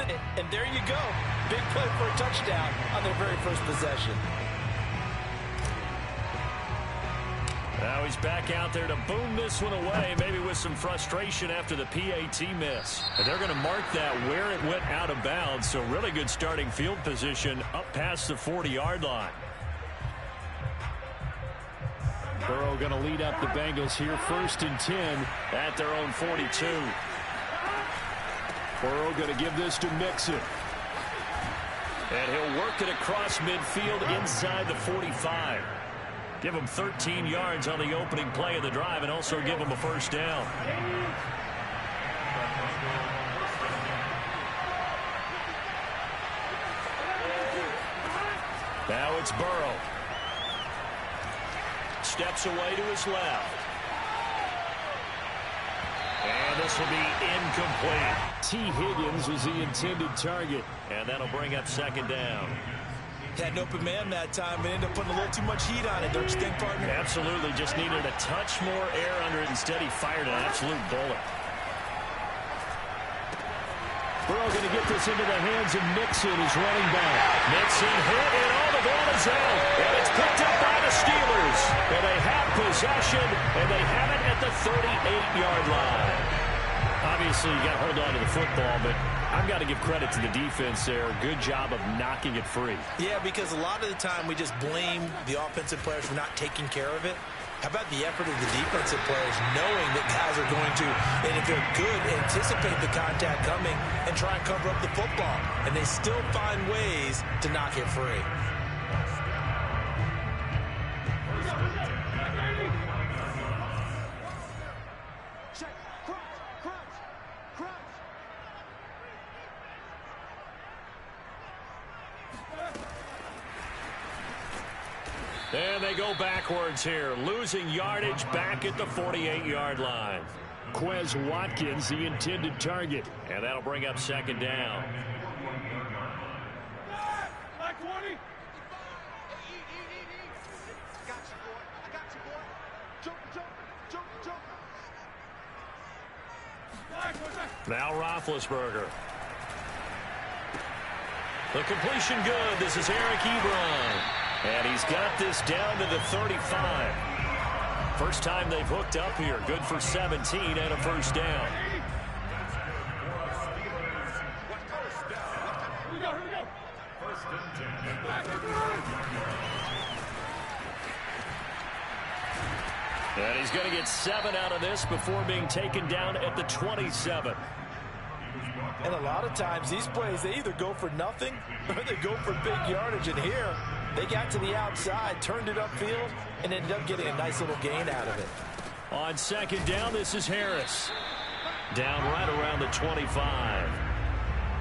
And there you go. Big play for a touchdown on their very first possession. Now he's back out there to boom this one away, maybe with some frustration after the PAT miss. And they're going to mark that where it went out of bounds, so really good starting field position up past the 40-yard line. Burrow going to lead up the Bengals here, 1st and 10 at their own 42. Burrow going to give this to Mixon. And he'll work it across midfield inside the 45. Give him 13 yards on the opening play of the drive and also give him a first down. Now it's Burrow. Steps away to his left. And this will be incomplete. T. Higgins was the intended target. And that'll bring up 2nd down. Had an open man that time, but ended up putting a little too much heat on it, don't you think, partner? Absolutely. Just needed a touch more air under it. Instead, he fired an absolute bullet. Burrow going to get this into the hands of Mixon, his running back. Mixon hit, and all the ball is out. And it's picked up by the Steelers. And they have possession, and they have it at the 38-yard line. Obviously, you got to hold on to the football, but I've got to give credit to the defense there. Good job of knocking it free. Yeah, because a lot of the time we just blame the offensive players for not taking care of it. How about the effort of the defensive players knowing that guys are going to, and if they're good, anticipate the contact coming and try and cover up the football. And they still find ways to knock it free. And they go backwards here, losing yardage back at the 48-yard line. Quez Watkins, the intended target. And that'll bring up 2nd down. Now Roethlisberger. The completion good. This is Eric Ebron. And he's got this down to the 35. First time they've hooked up here. Good for 17 and a first down. And he's going to get 7 out of this before being taken down at the 27. And a lot of times these plays, they either go for nothing or they go for big yardage. And here, they got to the outside, turned it upfield, and ended up getting a nice little gain out of it. On 2nd down, this is Harris. Down right around the 25.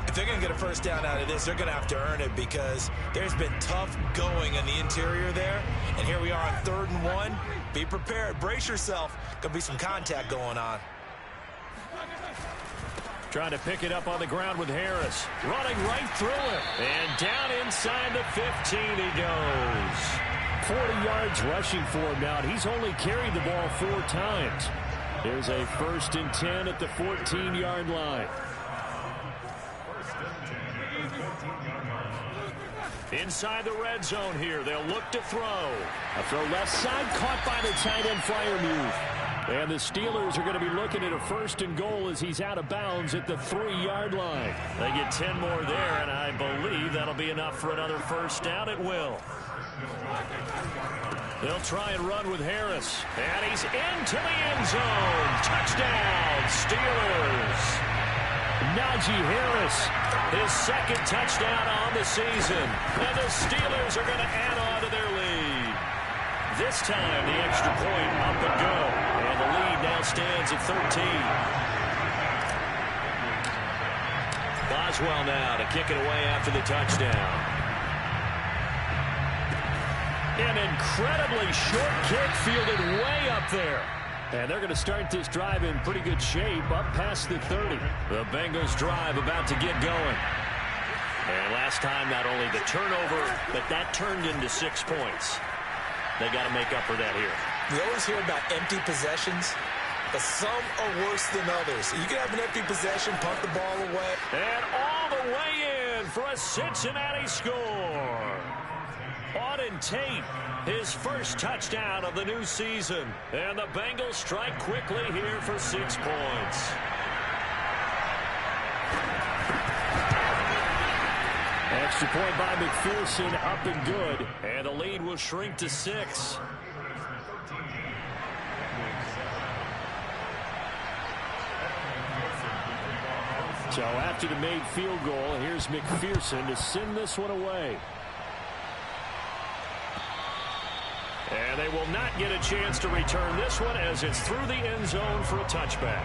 If they're going to get a first down out of this, they're going to have to earn it because there's been tough going in the interior there. And here we are on 3rd and 1. Be prepared. Brace yourself. Going to be some contact going on. Trying to pick it up on the ground with Harris. Running right through it. And down inside the 15 he goes. 40 yards rushing for him now. He's only carried the ball 4 times. Here's a 1st and 10 at the 14-yard line. Inside the red zone here. They'll look to throw. A throw left side caught by the tight end Freiermuth. And the Steelers are going to be looking at a 1st and goal as he's out of bounds at the 3-yard line. They get 10 more there, and I believe that'll be enough for another first down. It will. They'll try and run with Harris. And he's into the end zone. Touchdown, Steelers. Najee Harris, his 2nd touchdown on the season. And the Steelers are going to add on to their lead. This time, the extra point up and go. And the lead now stands at 13. Boswell now to kick it away after the touchdown. An incredibly short kick fielded way up there. And they're going to start this drive in pretty good shape up past the 30. The Bengals drive about to get going. And last time, not only the turnover, but that turned into 6 points. They got to make up for that here. We always hear about empty possessions, but some are worse than others. You can have an empty possession, punt the ball away. And all the way for a Cincinnati score. Auden Tate, his first touchdown of the new season. And the Bengals strike quickly here for 6 points. Extra point by McPherson, up and good. And the lead will shrink to 6. So after the made field goal, here's McPherson to send this one away. And they will not get a chance to return this one as it's through the end zone for a touchback.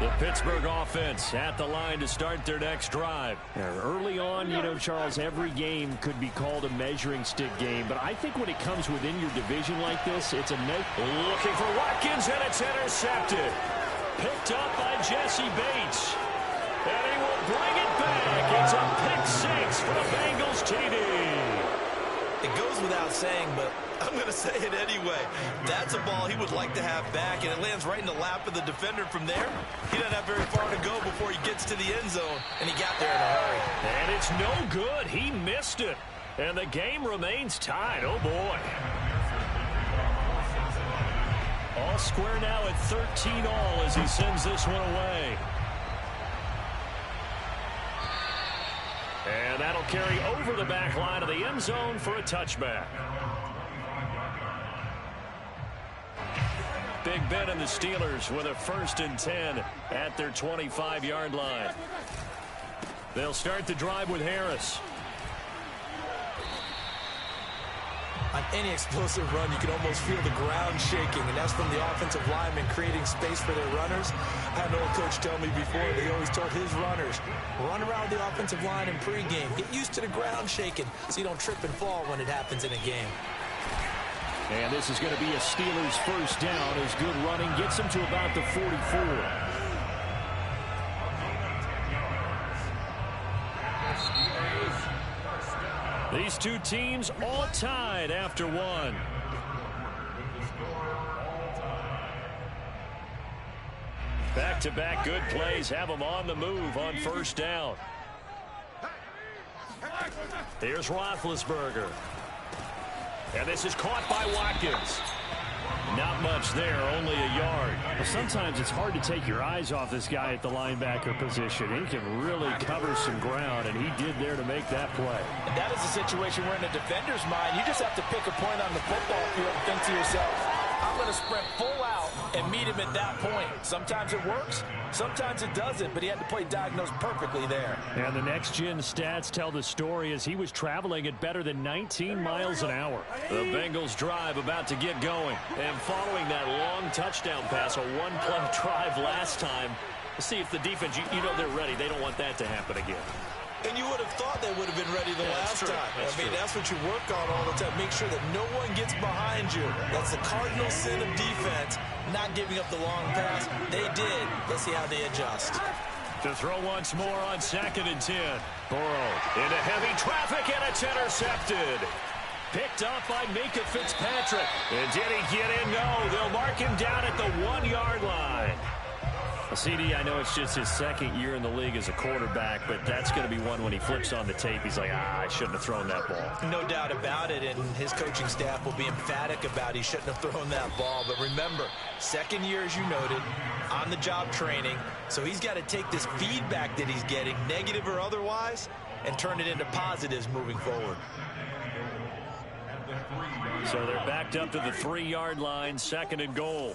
The Pittsburgh offense at the line to start their next drive. Early on, you know, Charles, every game could be called a measuring stick game. But I think when it comes within your division like this, it's a looking for Watkins, and it's intercepted. Picked up by Jesse Bates. And he will bring it back. It's a pick 6 for the Bengals TD. It goes without saying, but I'm going to say it anyway. That's a ball he would like to have back, and it lands right in the lap of the defender from there. He doesn't have very far to go before he gets to the end zone, and he got there in a hurry. And it's no good. He missed it. And the game remains tied. Oh, boy. All square now at 13-all as he sends this one away. And that'll carry over the back line of the end zone for a touchback. Big Ben and the Steelers with a 1st and 10 at their 25-yard line. They'll start the drive with Harris. On any explosive run, you can almost feel the ground shaking, and that's from the offensive linemen creating space for their runners. I had an old coach tell me before, they always told his runners, run around the offensive line in pregame. Get used to the ground shaking so you don't trip and fall when it happens in a game. And this is going to be a Steelers 1st down as good running gets them to about the 44. These two teams all tied after one. Back-to-back good plays have them on the move on 1st down. Here's Roethlisberger. And this is caught by Watkins. Not much there, only a yard. Well, sometimes it's hard to take your eyes off this guy at the linebacker position. He can really cover some ground, and he did there to make that play. And that is a situation where in a defender's mind, you just have to pick a point on the football field and think to yourself, I'm going to sprint full out and meet him at that point. Sometimes it works, sometimes it doesn't, but he had to play diagnosed perfectly there. And the next-gen stats tell the story as he was traveling at better than 19 miles an hour. The Bengals drive about to get going. And following that long touchdown pass, a one-play drive last time, see if the defense, you know they're ready. They don't want that to happen again. And you would have thought they would have been ready the last time. That's what you work on all the time. Make sure that no one gets behind you. That's the cardinal sin of defense, not giving up the long pass. They did. Let's see how they adjust. To throw once more on 2nd and 10. Burrow into heavy traffic, and it's intercepted. Picked up by Minka Fitzpatrick. And did he get in? No. They'll mark him down at the 1-yard line. CD, I know it's just his 2nd year in the league as a quarterback, but that's going to be one when he flips on the tape. He's like, I shouldn't have thrown that ball. No doubt about it, and his coaching staff will be emphatic about he shouldn't have thrown that ball. But remember, 2nd year, as you noted, on-the-job training. So he's got to take this feedback that he's getting, negative or otherwise, and turn it into positives moving forward. So they're backed up to the 3-yard line, 2nd and goal.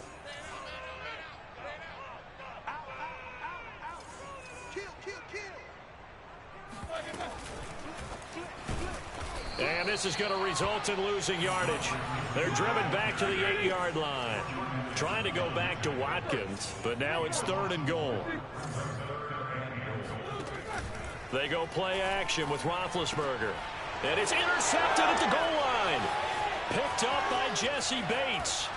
And this is going to result in losing yardage. They're driven back to the 8-yard line. Trying to go back to Watkins, but now it's 3rd and goal. They go play action with Roethlisberger. And it's intercepted at the goal line. Picked up by Jesse Bates.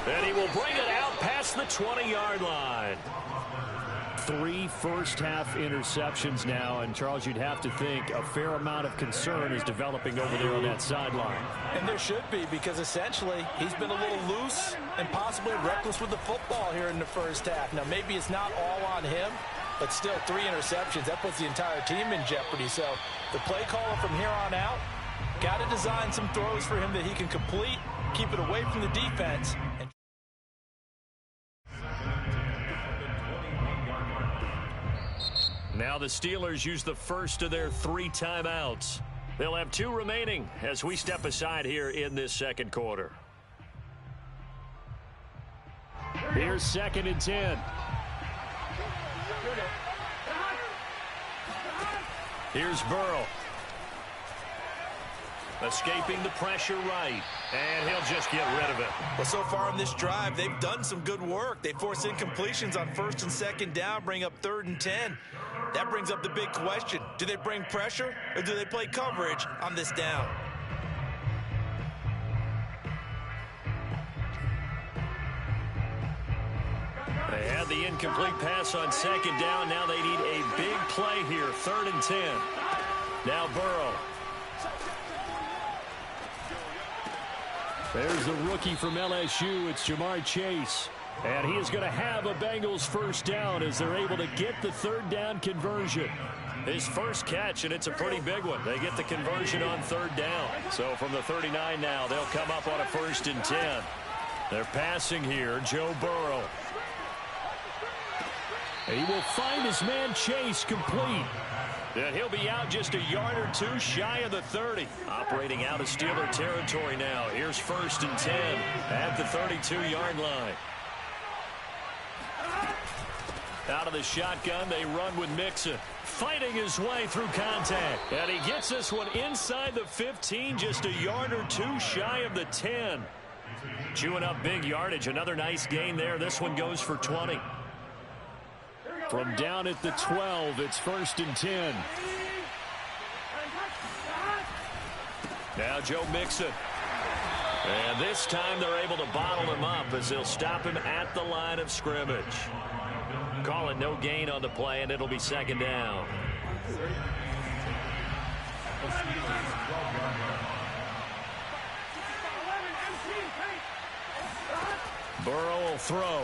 And he will bring it out past the 20-yard line. 3 first-half interceptions now. And, Charles, you'd have to think a fair amount of concern is developing over there on that sideline. And there should be, because essentially he's been a little loose and possibly reckless with the football here in the first half. Now, maybe it's not all on him, but still 3 interceptions. That puts the entire team in jeopardy. So the play caller from here on out got to design some throws for him that he can complete, keep it away from the defense. Now the Steelers use the first of their 3 timeouts. They'll have 2 remaining as we step aside here in this second quarter. Here's 2nd and 10. Here's Burrow. Escaping the pressure right. And he'll just get rid of it. Well, so far in this drive, they've done some good work. They force incompletions on 1st and 2nd down, bring up 3rd and 10. That brings up the big question. Do they bring pressure or do they play coverage on this down? They had the incomplete pass on 2nd down. Now they need a big play here. 3rd and 10. Now Burrow. There's the rookie from LSU. It's Jamar Chase. And he is going to have a Bengals first down as they're able to get the 3rd down conversion. His first catch, and it's a pretty big one. They get the conversion on 3rd down. So from the 39 now, they'll come up on a 1st and 10. They're passing here, Joe Burrow. He will find his man Chase complete. And he'll be out just a yard or 2 shy of the 30. Operating out of Steeler territory now. Here's 1st and 10 at the 32-yard line. Out of the shotgun, they run with Mixon. Fighting his way through contact. And he gets this one inside the 15, just a yard or 2 shy of the 10. Chewing up big yardage. Another nice gain there. This one goes for 20. From down at the 12, it's 1st and 10. Now Joe Mixon. And this time they're able to bottle him up as they'll stop him at the line of scrimmage. Call it no gain on the play, and it'll be 2nd down. Burrow will throw.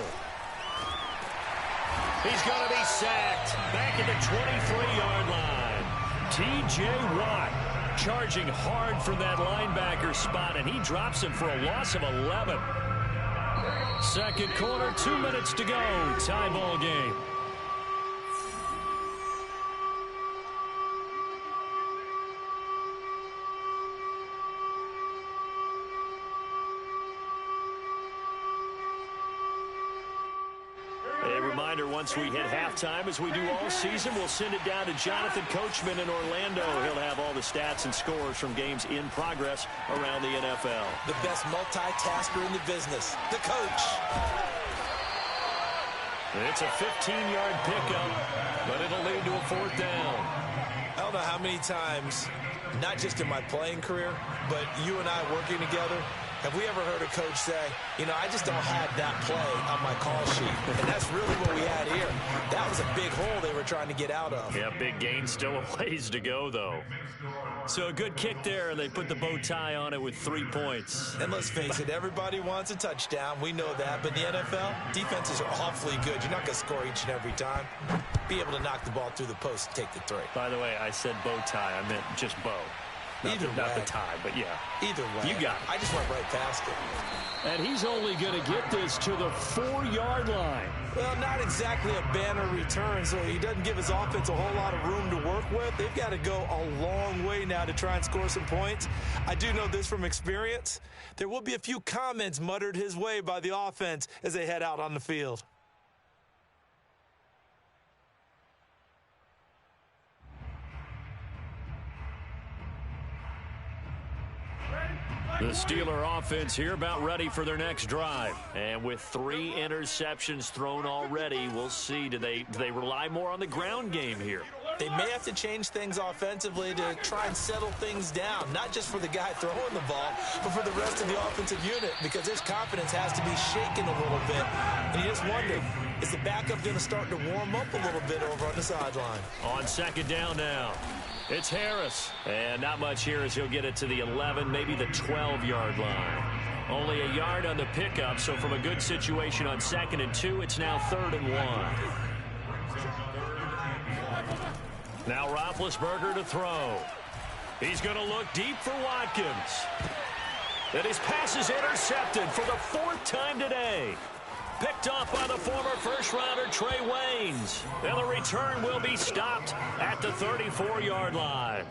He's going to be sacked back at the 23-yard line. T.J. Watt charging hard from that linebacker spot, and he drops him for a loss of 11. Second quarter, 2 minutes to go. Tie ball game. A reminder, once we hit halftime, as we do all season, we'll send it down to Jonathan Coachman in Orlando. He'll have all the stats and scores from games in progress around the NFL. The best multitasker in the business, the coach. It's a 15-yard pickup, but it'll lead to a 4th down. I don't know how many times, not just in my playing career, but you and I working together, have we ever heard a coach say, you know, I just don't have that play on my call sheet? And that's really what we had here. That was a big hole they were trying to get out of. Yeah, big gain, still a ways to go, though. So a good kick there, and they put the bow tie on it with 3 points. And let's face it, everybody wants a touchdown. We know that. But in the NFL, defenses are awfully good. You're not going to score each and every time. Be able to knock the ball through the post and take the 3. By the way, I said bow tie. I meant just bow. Not the tie, but yeah. Either way. You got it. I just went right past it. And he's only going to get this to the 4-yard line. Well, not exactly a banner return, so he doesn't give his offense a whole lot of room to work with. They've got to go a long way now to try and score some points. I do know this from experience. There will be a few comments muttered his way by the offense as they head out on the field. The Steeler offense here about ready for their next drive. And with 3 interceptions thrown already, we'll see. Do they rely more on the ground game here? They may have to change things offensively to try and settle things down, not just for the guy throwing the ball, but for the rest of the offensive unit, because his confidence has to be shaken a little bit. And you just wonder, Is the backup going to start to warm up a little bit over on the sideline? On second down now, it's Harris. And not much here as he'll get it to the 11, maybe the 12-yard line. Only a yard on the pickup, so from a good situation on 2nd and 2, it's now 3rd and 1. Now Roethlisberger to throw. He's going to look deep for Watkins. And his pass is intercepted for the 4th time today. Picked off by the former first-rounder Trey Waynes. And the return will be stopped at the 34-yard line.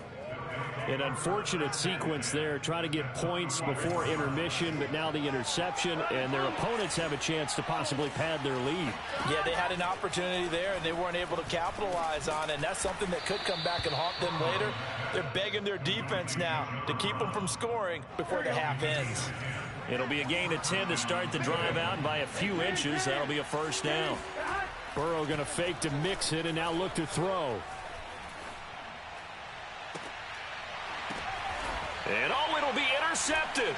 An unfortunate sequence there, trying to get points before intermission, but now the interception, and their opponents have a chance to possibly pad their lead. Yeah, they had an opportunity there, and they weren't able to capitalize on it, and that's something that could come back and haunt them later. They're begging their defense now to keep them from scoring before the half ends. It'll be a gain of 10 to start the drive out, and by a few inches, that'll be a first down. Burrow going to fake to mix it and now look to throw. And it'll be intercepted.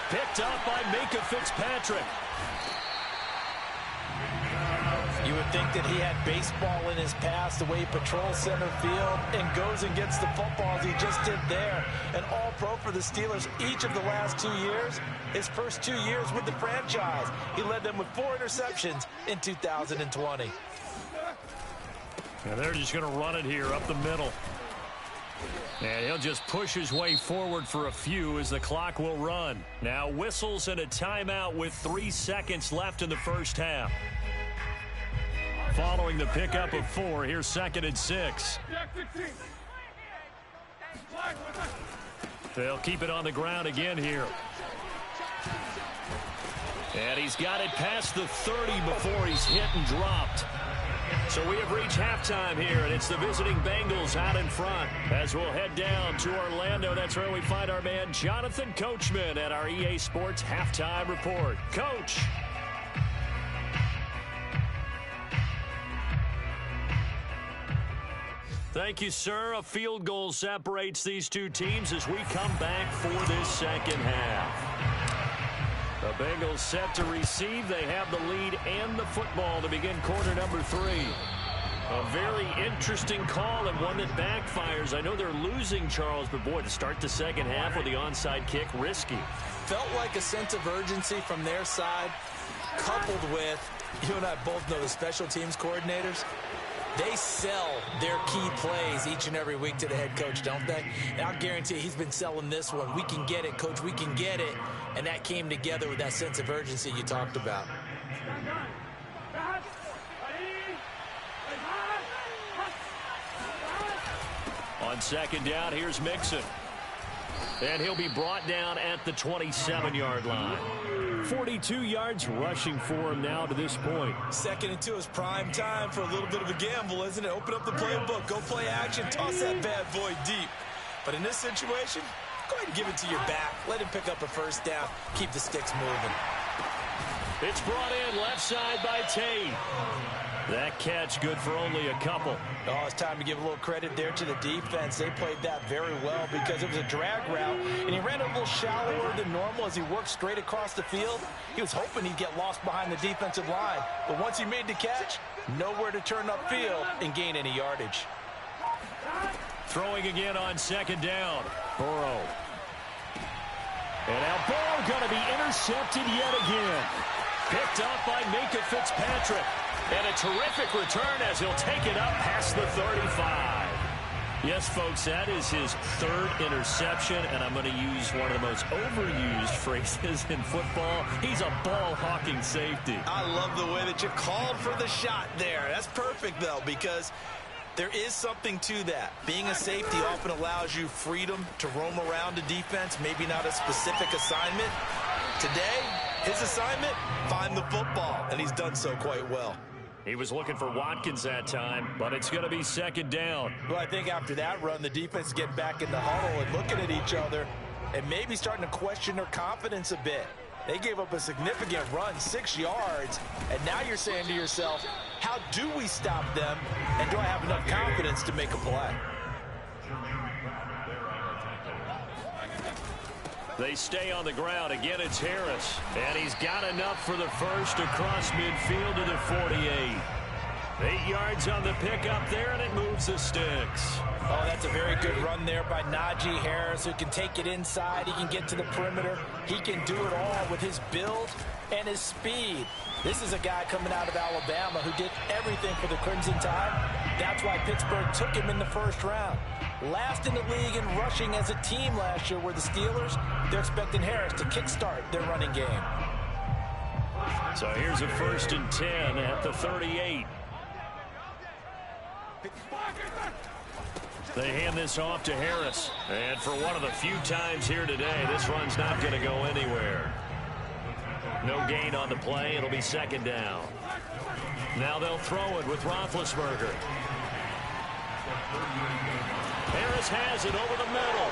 Picked up by Minka Fitzpatrick. You would think that he had baseball in his past, the way he patrols center field and goes and gets the footballs he just did there. An all-pro for the Steelers each of the last 2 years. His first 2 years with the franchise, he led them with 4 interceptions in 2020. And they're just going to run it here up the middle. And he'll just push his way forward for a few as the clock will run. Now whistles and a timeout with 3 seconds left in the first half. Following the pickup of 4, here's 2nd and 6. They'll keep it on the ground again here. And he's got it past the 30 before he's hit and dropped. So we have reached halftime here, and it's the visiting Bengals out in front. As we'll head down to Orlando, that's where we find our man Jonathan Coachman at our EA Sports Halftime Report. Coach. Thank you, sir. A field goal separates these two teams as we come back for this second half. The Bengals set to receive. They have the lead and the football to begin quarter number 3. A very interesting call and one that backfires. I know they're losing, Charles, but boy, to start the second half with the onside kick, risky. Felt like a sense of urgency from their side, coupled with, you and I both know the special teams coordinators. They sell their key plays each and every week to the head coach, don't they? And I'll guarantee you he's been selling this one. We can get it, coach. We can get it. And that came together with that sense of urgency you talked about. On second down, here's Mixon. And he'll be brought down at the 27-yard line. 42 yards rushing for him now to this point. 2nd and 2 is prime time for a little bit of a gamble, isn't it? Open up the playbook, go play action, toss that bad boy deep. But in this situation, go ahead and give it to your back. Let him pick up a first down. Keep the sticks moving. It's brought in left side by Tate. That catch good for only a couple. Oh, it's time to give a little credit there to the defense. They played that very well because it was a drag route, and he ran a little shallower than normal as he worked straight across the field. He was hoping he'd get lost behind the defensive line, but once he made the catch, nowhere to turn upfield and gain any yardage. Throwing again on second down. Burrow. And now Burrow going to be intercepted yet again. Picked up by Minka Fitzpatrick. And a terrific return as he'll take it up past the 35. Yes, folks, that is his 3rd interception, and I'm going to use one of the most overused phrases in football. He's a ball-hawking safety. I love the way that you called for the shot there. That's perfect, though, because there is something to that. Being a safety often allows you freedom to roam around the defense, maybe not a specific assignment. Today, his assignment, find the football, and he's done so quite well. He was looking for Watkins that time, but it's going to be second down. Well, I think after that run, the defense is getting back in the huddle and looking at each other and maybe starting to question their confidence a bit. They gave up a significant run, 6 yards, and now you're saying to yourself, how do we stop them, and do I have enough confidence to make a play? They stay on the ground. Again, it's Harris. And he's got enough for the first across midfield to the 48. 8 yards on the pickup there, and it moves the sticks. Oh, that's a very good run there by Najee Harris, who can take it inside. He can get to the perimeter. He can do it all with his build and his speed. This is a guy coming out of Alabama who did everything for the Crimson Tide. That's why Pittsburgh took him in the first round. Last in the league in rushing as a team last year were the Steelers. They're expecting Harris to kickstart their running game. So here's a 1st and 10 at the 38. They hand this off to Harris. And for one of the few times here today, this run's not going to go anywhere. No gain on the play. It'll be 2nd down. Now they'll throw it with Roethlisberger. Harris has it over the middle.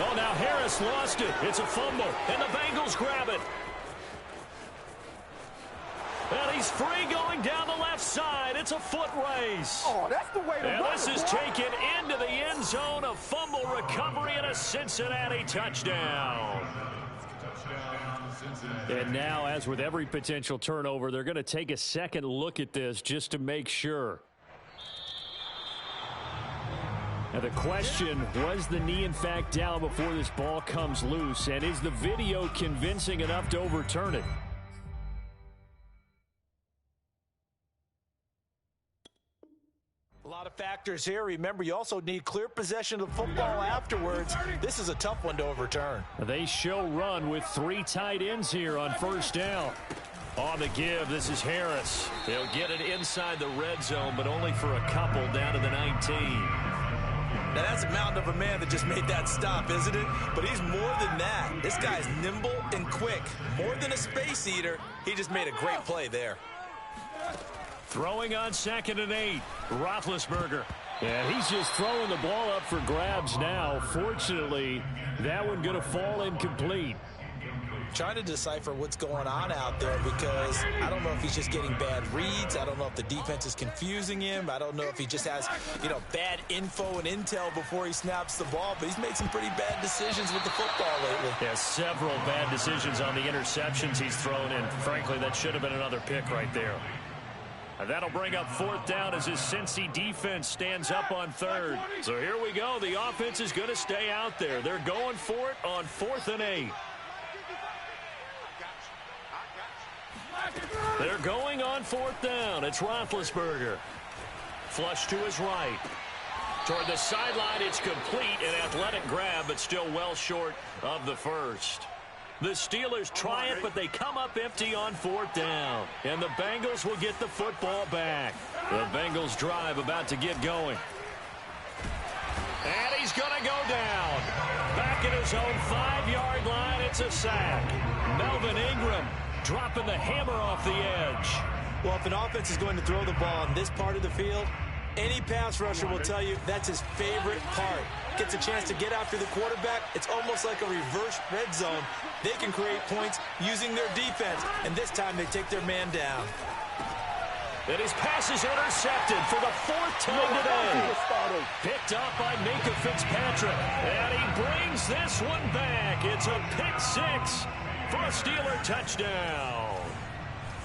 Oh, now Harris lost it. It's a fumble, and the Bengals grab it. And he's free going down the left side. It's a foot race. Oh, that's the way to and run this it, is boy. taken into the end zone. A fumble recovery and a Cincinnati touchdown. And now, as with every potential turnover, they're going to take a second look at this just to make sure. Now the question, was the knee in fact down before this ball comes loose? And is the video convincing enough to overturn it? A lot of factors here. Remember, you also need clear possession of the football afterwards. This is a tough one to overturn. They show run with 3 tight ends here on 1st down. On the give, this is Harris. They'll get it inside the red zone, but only for a couple down to the 19. Now, that's a mountain of a man that just made that stop, isn't it? But he's more than that. This guy's nimble and quick. More than a space eater, he just made a great play there. Throwing on 2nd and 8. Roethlisberger. And he's just throwing the ball up for grabs now. Fortunately, that one going to fall incomplete. Trying to decipher what's going on out there because I don't know if he's just getting bad reads. I don't know if the defense is confusing him. I don't know if he just has, bad info and intel before he snaps the ball. But he's made some pretty bad decisions with the football lately. Yeah, several bad decisions on the interceptions he's thrown in. Frankly, that should have been another pick right there. And that'll bring up 4th down as his Cincy defense stands up on 3rd. So here we go. The offense is going to stay out there. They're going for it on 4th and 8. They're going on 4th down. It's Roethlisberger. Flush to his right. Toward the sideline, it's complete. An athletic grab, but still well short of the first. The Steelers try it, but they come up empty on 4th down. And the Bengals will get the football back. The Bengals drive about to get going. And he's going to go down. Back at his own 5-yard line, it's a sack. Melvin Ingram dropping the hammer off the edge. Well, if an offense is going to throw the ball in this part of the field, any pass rusher will tell you that's his favorite part. Gets a chance to get after the quarterback. It's almost like a reverse red zone. They can create points using their defense, and this time they take their man down. And his pass is intercepted for the 4th time today. Picked up by Minka Fitzpatrick. And he brings this one back. It's a pick 6 for a Steeler touchdown.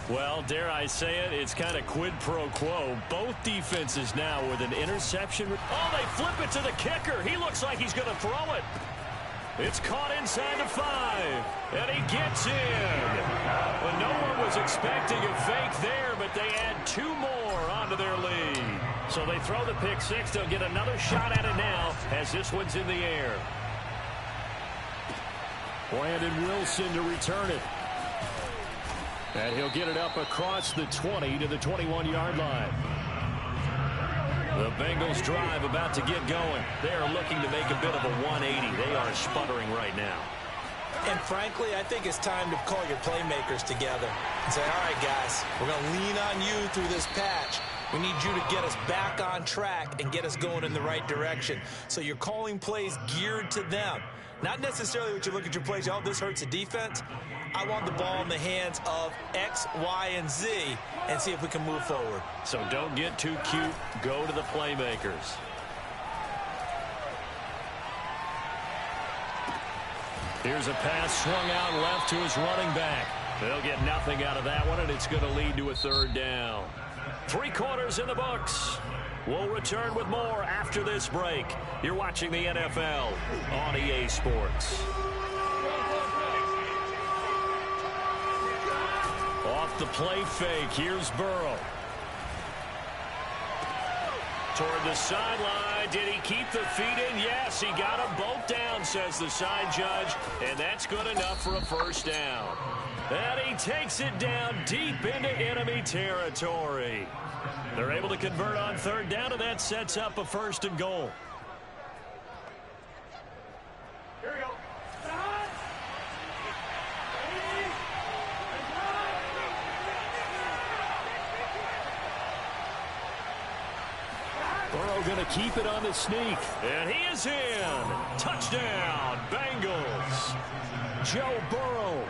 Well, dare I say it, it's kind of quid pro quo. Both defenses now with an interception. Oh, they flip it to the kicker. He looks like he's going to throw it. It's caught inside the 5, and he gets in. Well, no one was expecting a fake there, but they add 2 more onto their lead. So they throw the pick 6. They'll get another shot at it now as this one's in the air. Brandon Wilson to return it. And he'll get it up across the 20 to the 21-yard line. The Bengals drive about to get going. They are looking to make a bit of a 180. They are sputtering right now. And frankly, I think it's time to call your playmakers together and say, all right, guys, we're going to lean on you through this patch. We need you to get us back on track and get us going in the right direction. So you're calling plays geared to them. Not necessarily what you look at your plays, oh, this hurts the defense. I want the ball in the hands of X, Y, and Z and see if we can move forward. So don't get too cute. Go to the playmakers. Here's a pass swung out left to his running back. They'll get nothing out of that one, and it's going to lead to a third down. 3 quarters in the books. We'll return with more after this break. You're watching the NFL on EA Sports. Off the play fake, here's Burrow. Toward the sideline. Did he keep the feet in? Yes, he got them both down, says the side judge. And that's good enough for a first down. And he takes it down deep into enemy territory. They're able to convert on third down, and that sets up a 1st and goal. Here we go. Burrow going to keep it on the sneak. And he is in. Touchdown, Bengals. Joe Burrow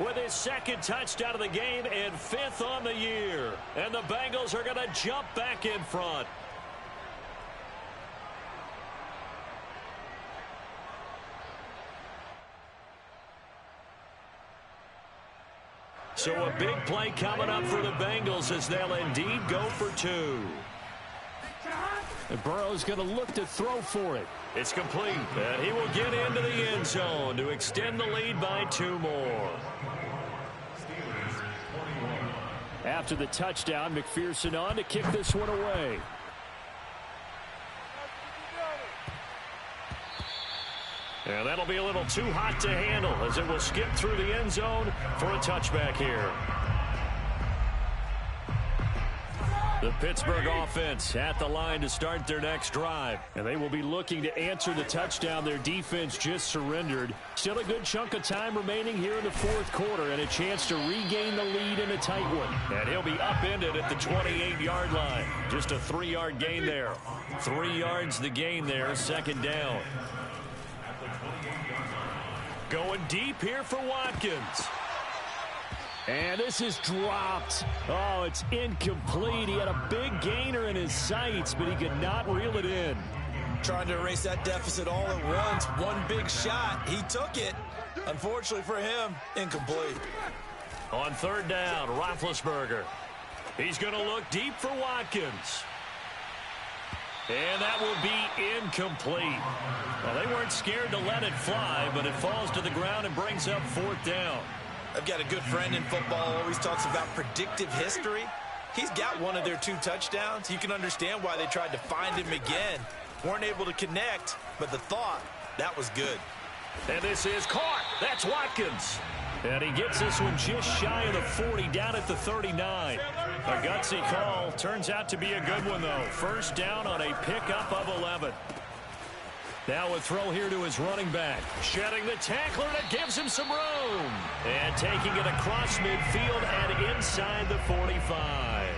with his 2nd touchdown of the game and 5th on the year. And the Bengals are going to jump back in front. So a big play coming up for the Bengals as they'll indeed go for 2. And Burrow's going to look to throw for it. It's complete. And he will get into the end zone to extend the lead by 2 more. After the touchdown, McPherson on to kick this one away. And that'll be a little too hot to handle as it will skip through the end zone for a touchback here. The Pittsburgh offense at the line to start their next drive. And they will be looking to answer the touchdown their defense just surrendered. Still a good chunk of time remaining here in the 4th quarter and a chance to regain the lead in a tight one. And he'll be upended at the 28-yard line. Just a 3-yard gain there. 3 yards the gain there, 2nd down. Going deep here for Watkins. And this is dropped. Oh, it's incomplete. He had a big gainer in his sights, but he could not reel it in. Trying to erase that deficit all at once. One big shot. He took it. Unfortunately for him, incomplete. On 3rd down, Roethlisberger. He's going to look deep for Watkins. And that will be incomplete. Well, they weren't scared to let it fly, but it falls to the ground and brings up 4th down. I've got a good friend in football, always talks about predictive history. He's got one of their 2 touchdowns. You can understand why they tried to find him again. Weren't able to connect, but the thought, that was good. And this is caught. That's Watkins. And he gets this one just shy of the 40, down at the 39. A gutsy call. Turns out to be a good one, though. 1st down on a pickup of 11. Now a throw here to his running back. Shedding the tackler that gives him some room. And taking it across midfield and inside the 45.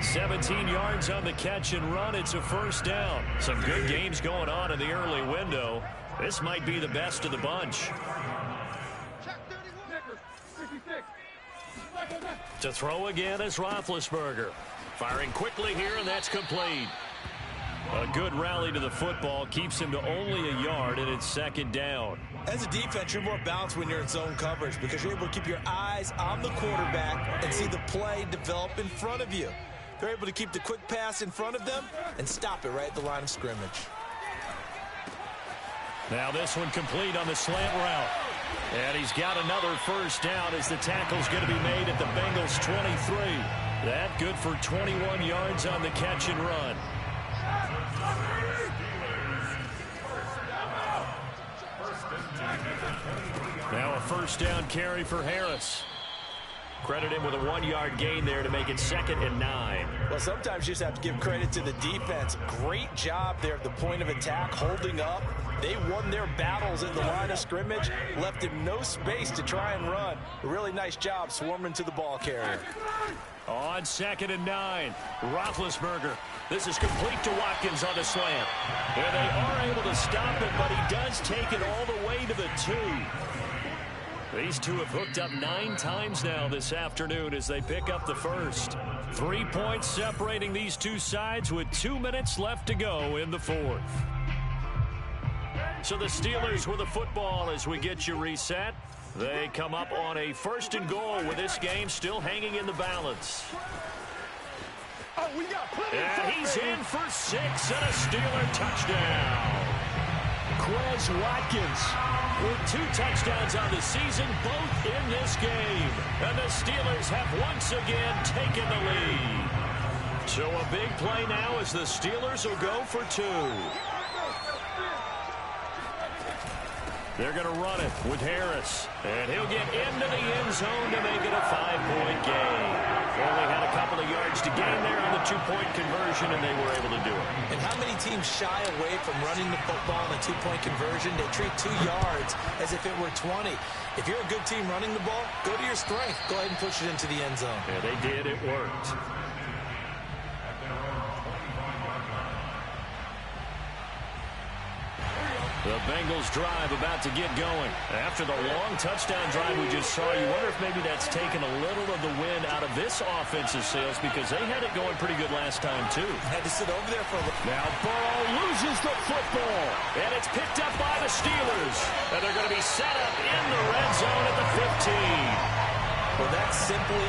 17 yards on the catch and run. It's a 1st down. Some good games going on in the early window. This might be the best of the bunch. To throw again is Roethlisberger. Firing quickly here, and that's complete. A good rally to the football keeps him to only a yard, and it's 2nd down. As a defense, you're more balanced when you're in zone coverage because you're able to keep your eyes on the quarterback and see the play develop in front of you. They're able to keep the quick pass in front of them and stop it right at the line of scrimmage. Now this one complete on the slant route. And he's got another 1st down as the tackle's going to be made at the Bengals 23. That good for 21 yards on the catch and run. Now a 1st down carry for Harris. Credit him with a 1-yard gain there to make it 2nd and 9. Well, sometimes you just have to give credit to the defense. Great job there at the point of attack, holding up. They won their battles in the line of scrimmage, left him no space to try and run. A really nice job swarming to the ball carrier. On 2nd and 9, Roethlisberger. This is complete to Watkins on the slant. And they are able to stop it, but he does take it all the way to the 2. These two have hooked up 9 times now this afternoon as they pick up the 1st. 3 points separating these two sides with 2 minutes left to go in the 4th. So the Steelers with the football as we get you reset. They come up on a 1st and goal with this game still hanging in the balance. And he's in for 6 and a Steeler touchdown. Quez Watkins with 2 touchdowns on the season, both in this game. And the Steelers have once again taken the lead. So a big play now as the Steelers will go for 2. They're going to run it with Harris. And he'll get into the end zone to make it a 5-point game. Only had a couple of yards to gain there on the 2-point conversion, and they were able to do it. And how many teams shy away from running the football on a 2-point conversion? They treat 2 yards as if it were 20. If you're a good team running the ball, go to your strength. Go ahead and push it into the end zone. Yeah, they did. It worked. The Bengals drive about to get going. After the long touchdown drive we just saw, you wonder if maybe that's taken a little of the wind out of this offensive sails because they had it going pretty good last time, too. Had to sit over there for a little. Now Burrow loses the football, and it's picked up by the Steelers. And they're going to be set up in the red zone at the 15. Well, that simply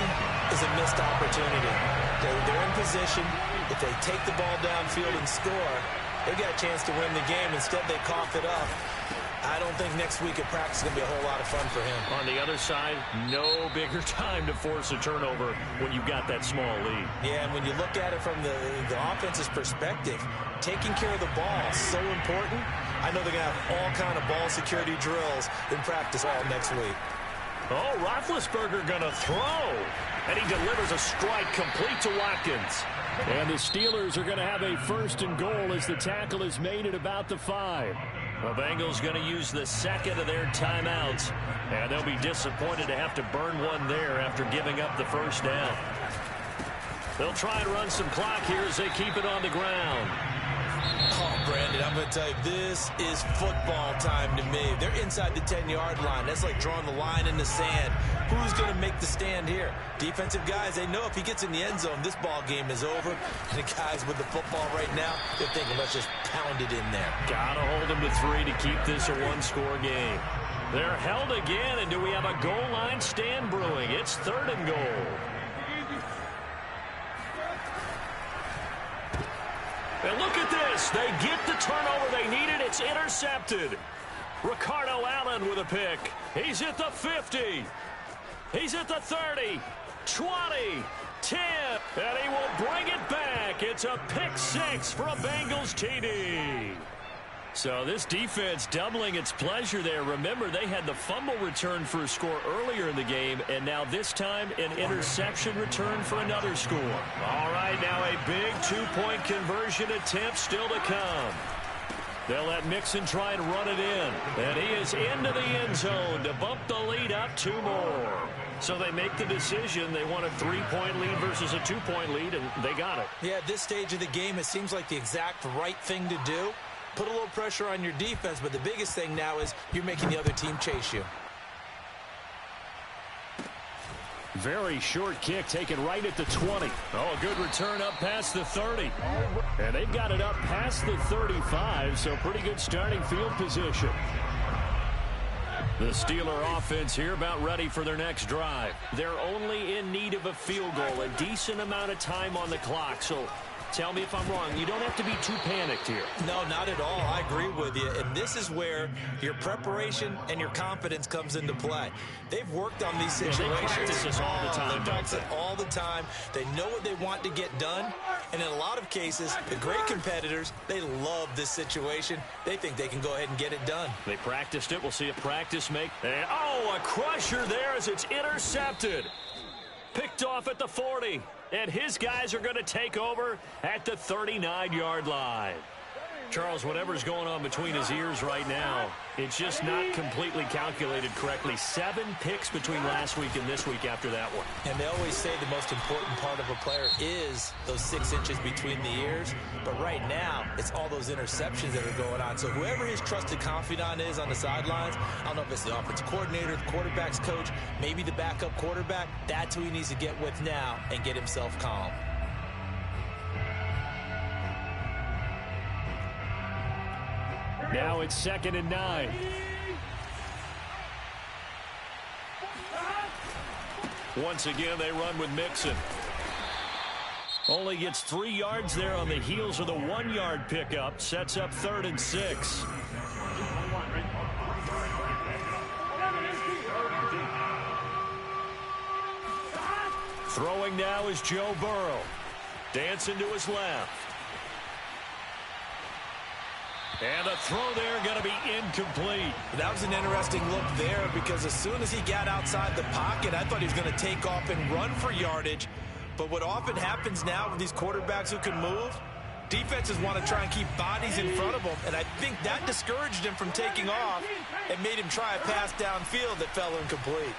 is a missed opportunity. They're in position. If they take the ball downfield and score, they got a chance to win the game. Instead, they cough it up. I don't think next week at practice is going to be a whole lot of fun for him. On the other side, no bigger time to force a turnover when you've got that small lead. Yeah, and when you look at it from the offense's perspective, taking care of the ball is so important. I know they're going to have all kind of ball security drills in practice all next week. Oh, Roethlisberger going to throw. And he delivers a strike complete to Watkins. And the Steelers are going to have a 1st and goal as the tackle is made at about the 5. The Bengals going to use the 2nd of their timeouts. And they'll be disappointed to have to burn one there after giving up the 1st down. They'll try and run some clock here as they keep it on the ground. Oh, Brandon, I'm going to tell you, this is football time to me. They're inside the 10-yard line. That's like drawing the line in the sand. Who's going to make the stand here? Defensive guys, they know if he gets in the end zone, this ball game is over. And the guys with the football right now, they're thinking, let's just pound it in there. Got to hold them to 3 to keep this a one-score game. They're held again, and do we have a goal line stand brewing? It's 3rd and goal. And look at this. They get the turnover they needed. It's intercepted. Ricardo Allen with a pick. He's at the 50. He's at the 30, 20, 10, and he will bring it back. It's a pick 6 for a Bengals TD. So this defense doubling its pleasure there. Remember, they had the fumble return for a score earlier in the game, and now this time an interception return for another score. All right, now a big 2-point conversion attempt still to come. They'll let Mixon try and run it in, and he is into the end zone to bump the lead up 2 more. So they make the decision. They want a 3-point lead versus a 2-point lead, and they got it. Yeah, at this stage of the game, it seems like the exact right thing to do. Put a little pressure on your defense, but the biggest thing now is you're making the other team chase you. Very short kick taken right at the 20. Oh, a good return up past the 30. And they've got it up past the 35, so pretty good starting field position. The Steeler offense here about ready for their next drive. They're only in need of a field goal, a decent amount of time on the clock, so tell me if I'm wrong. You don't have to be too panicked here. No, not at all. I agree with you. And this is where your preparation and your confidence comes into play. They've worked on these situations. They practice this all the time. They practice it all the time. They know what they want to get done. And in a lot of cases, the great competitors, they love this situation. They think they can go ahead and get it done. They practiced it. We'll see a practice make. And, oh, a crusher there as it's intercepted. Picked off at the 40. And his guys are going to take over at the 39-yard line. Charles, whatever's going on between his ears right now, it's just not completely calculated correctly. 7 picks between last week and this week after that one. And they always say the most important part of a player is those 6 inches between the ears. But right now, it's all those interceptions that are going on. So whoever his trusted confidant is on the sidelines, I don't know if it's the offensive coordinator, the quarterback's coach, maybe the backup quarterback, that's who he needs to get with now and get himself calm. Now it's 2nd and 9. Once again, they run with Mixon. Only gets 3 yards there on the heels of the 1-yard pickup. Sets up 3rd and 6. Throwing now is Joe Burrow. Dancing to his left. And the throw there going to be incomplete. That was an interesting look there because as soon as he got outside the pocket, I thought he was going to take off and run for yardage. But what often happens now with these quarterbacks who can move, defenses want to try and keep bodies in front of them, and I think that discouraged him from taking off and made him try a pass downfield that fell incomplete.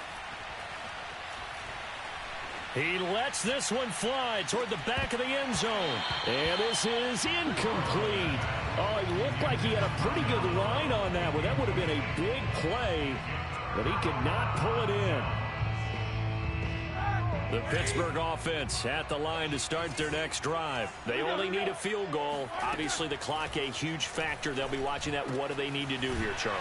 He lets this one fly toward the back of the end zone. And this is incomplete. Oh, it looked like he had a pretty good line on that one. That would have been a big play, but he could not pull it in. The Pittsburgh offense at the line to start their next drive. They only need a field goal. Obviously, the clock a huge factor. They'll be watching that. What do they need to do here, Charles?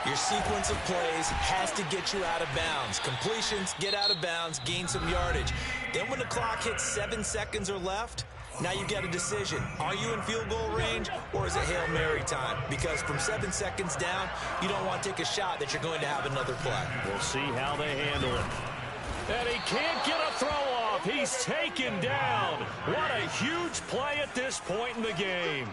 Your sequence of plays has to get you out of bounds. Completions, get out of bounds, gain some yardage. Then when the clock hits 7 seconds or left, now you get a decision. Are you in field goal range or is it Hail Mary time? Because from 7 seconds down, you don't want to take a shot that you're going to have another play. We'll see how they handle it. And he can't get a throw off. He's taken down. What a huge play at this point in the game.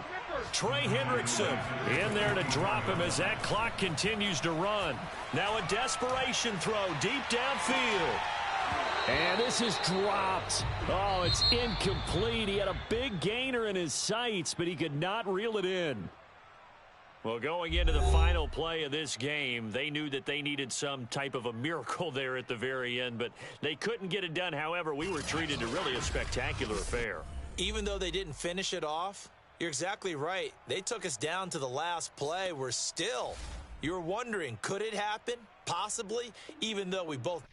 Trey Hendrickson in there to drop him as that clock continues to run. Now a desperation throw deep downfield. And this is dropped. Oh, it's incomplete. He had a big gainer in his sights, but he could not reel it in. Well, going into the final play of this game, they knew that they needed some type of a miracle there at the very end, but they couldn't get it done. However, we were treated to really a spectacular affair. Even though they didn't finish it off, you're exactly right. They took us down to the last play. We're still, you're wondering, could it happen? Possibly, even though we both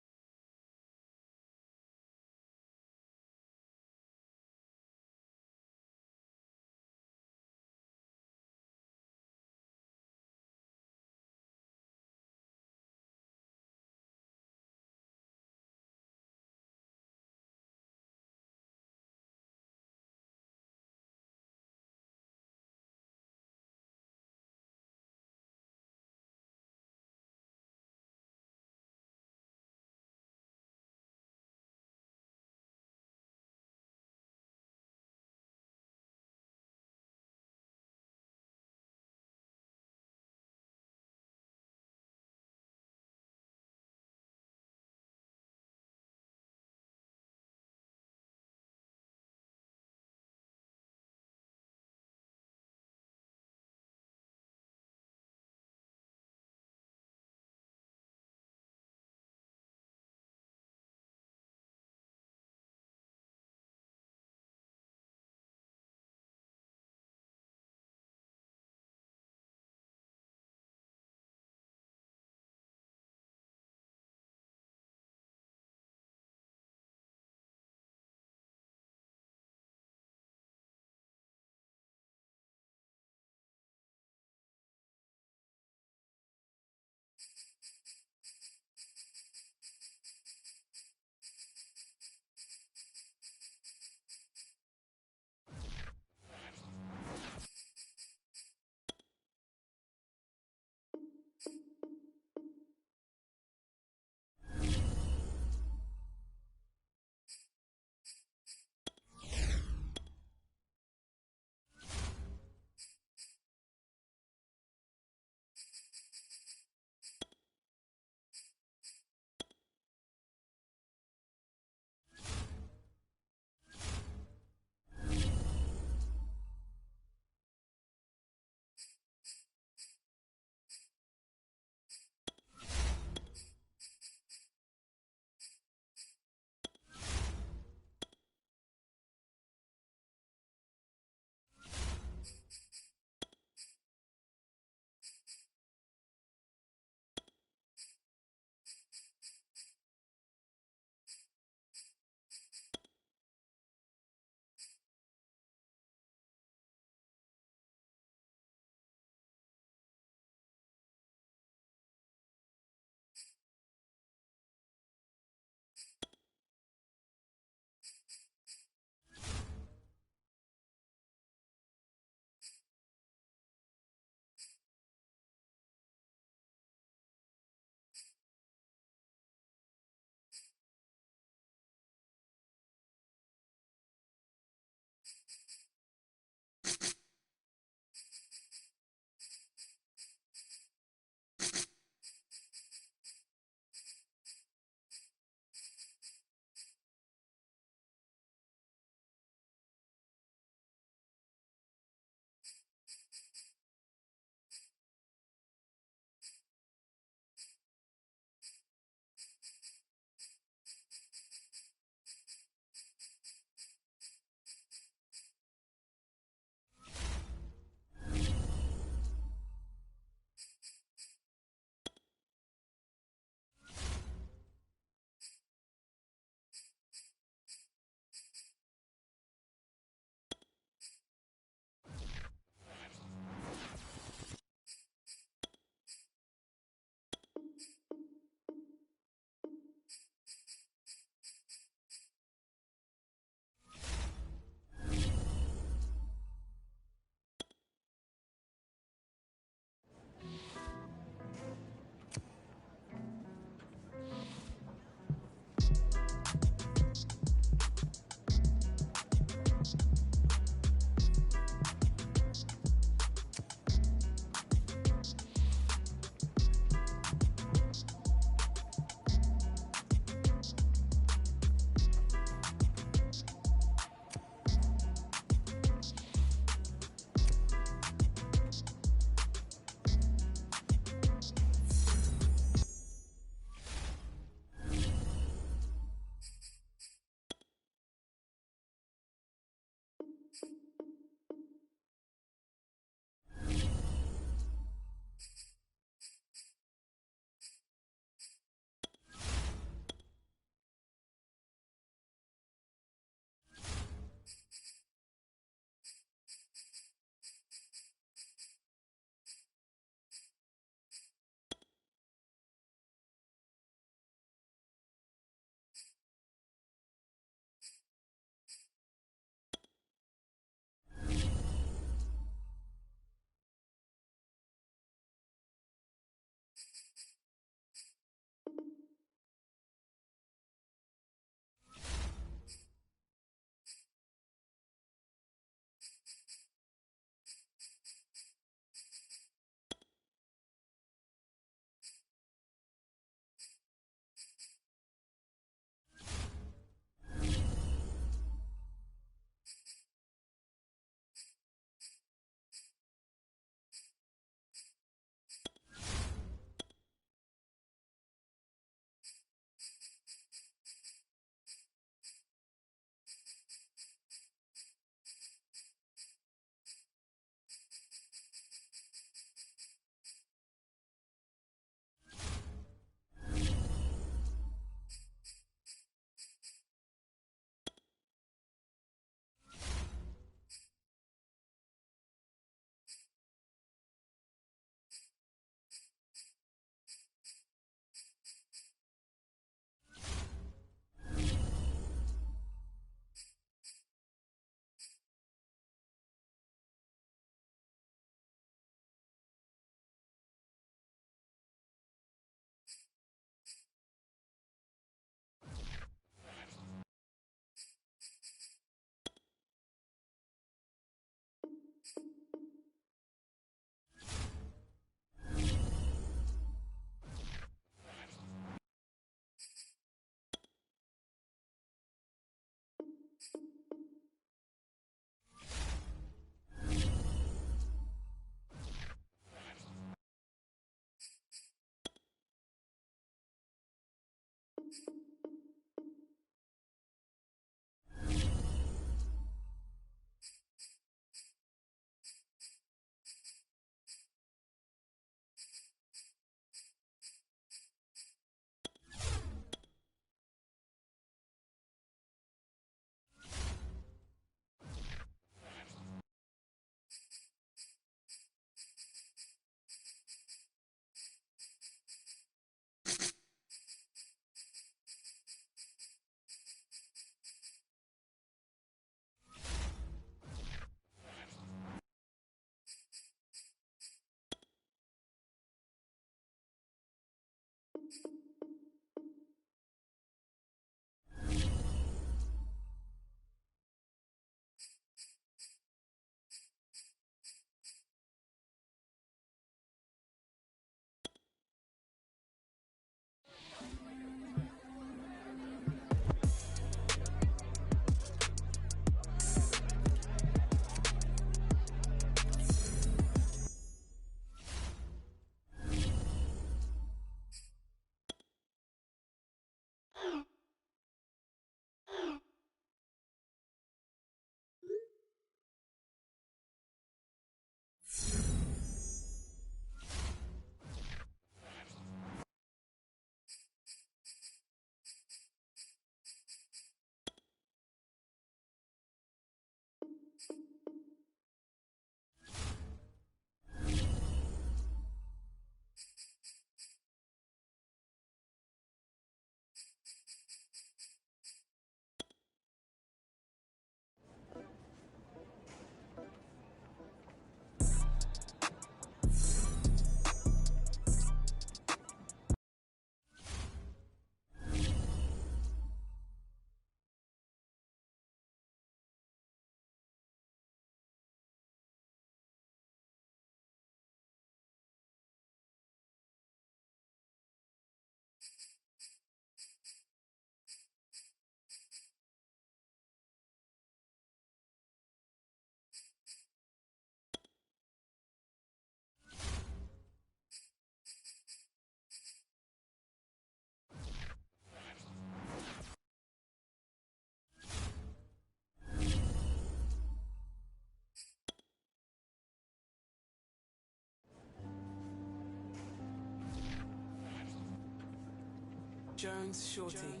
Jones Shorty.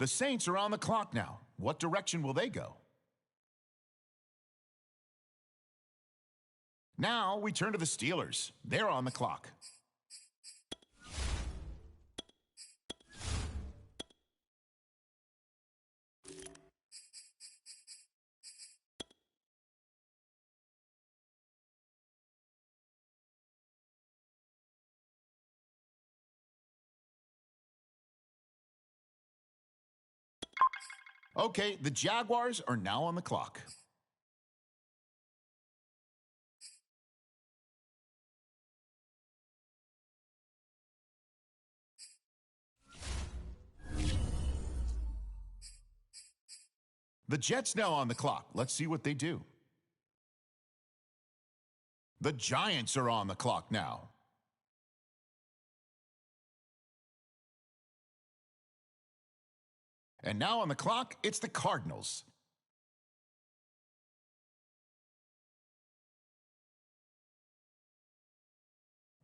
The Saints are on the clock now. What direction will they go? Now we turn to the Steelers. They're on the clock. Okay, the Jaguars are now on the clock. The Jets now on the clock. Let's see what they do. The Giants are on the clock now. And now on the clock, it's the Cardinals.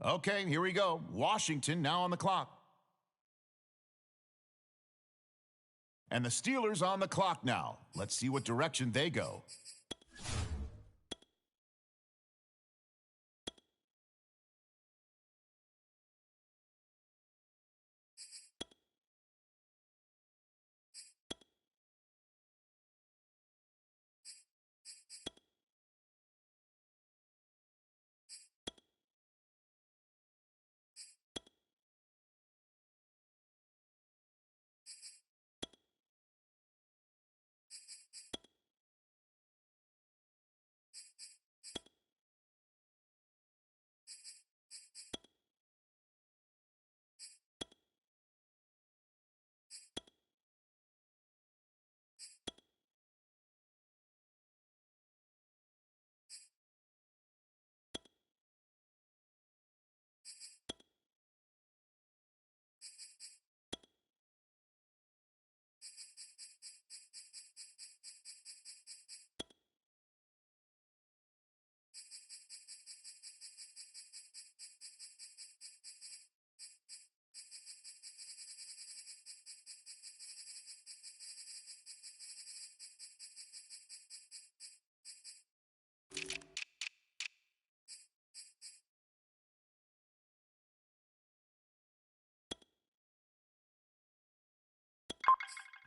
Okay, here we go. Washington now on the clock. And the Steelers on the clock now. Let's see what direction they go.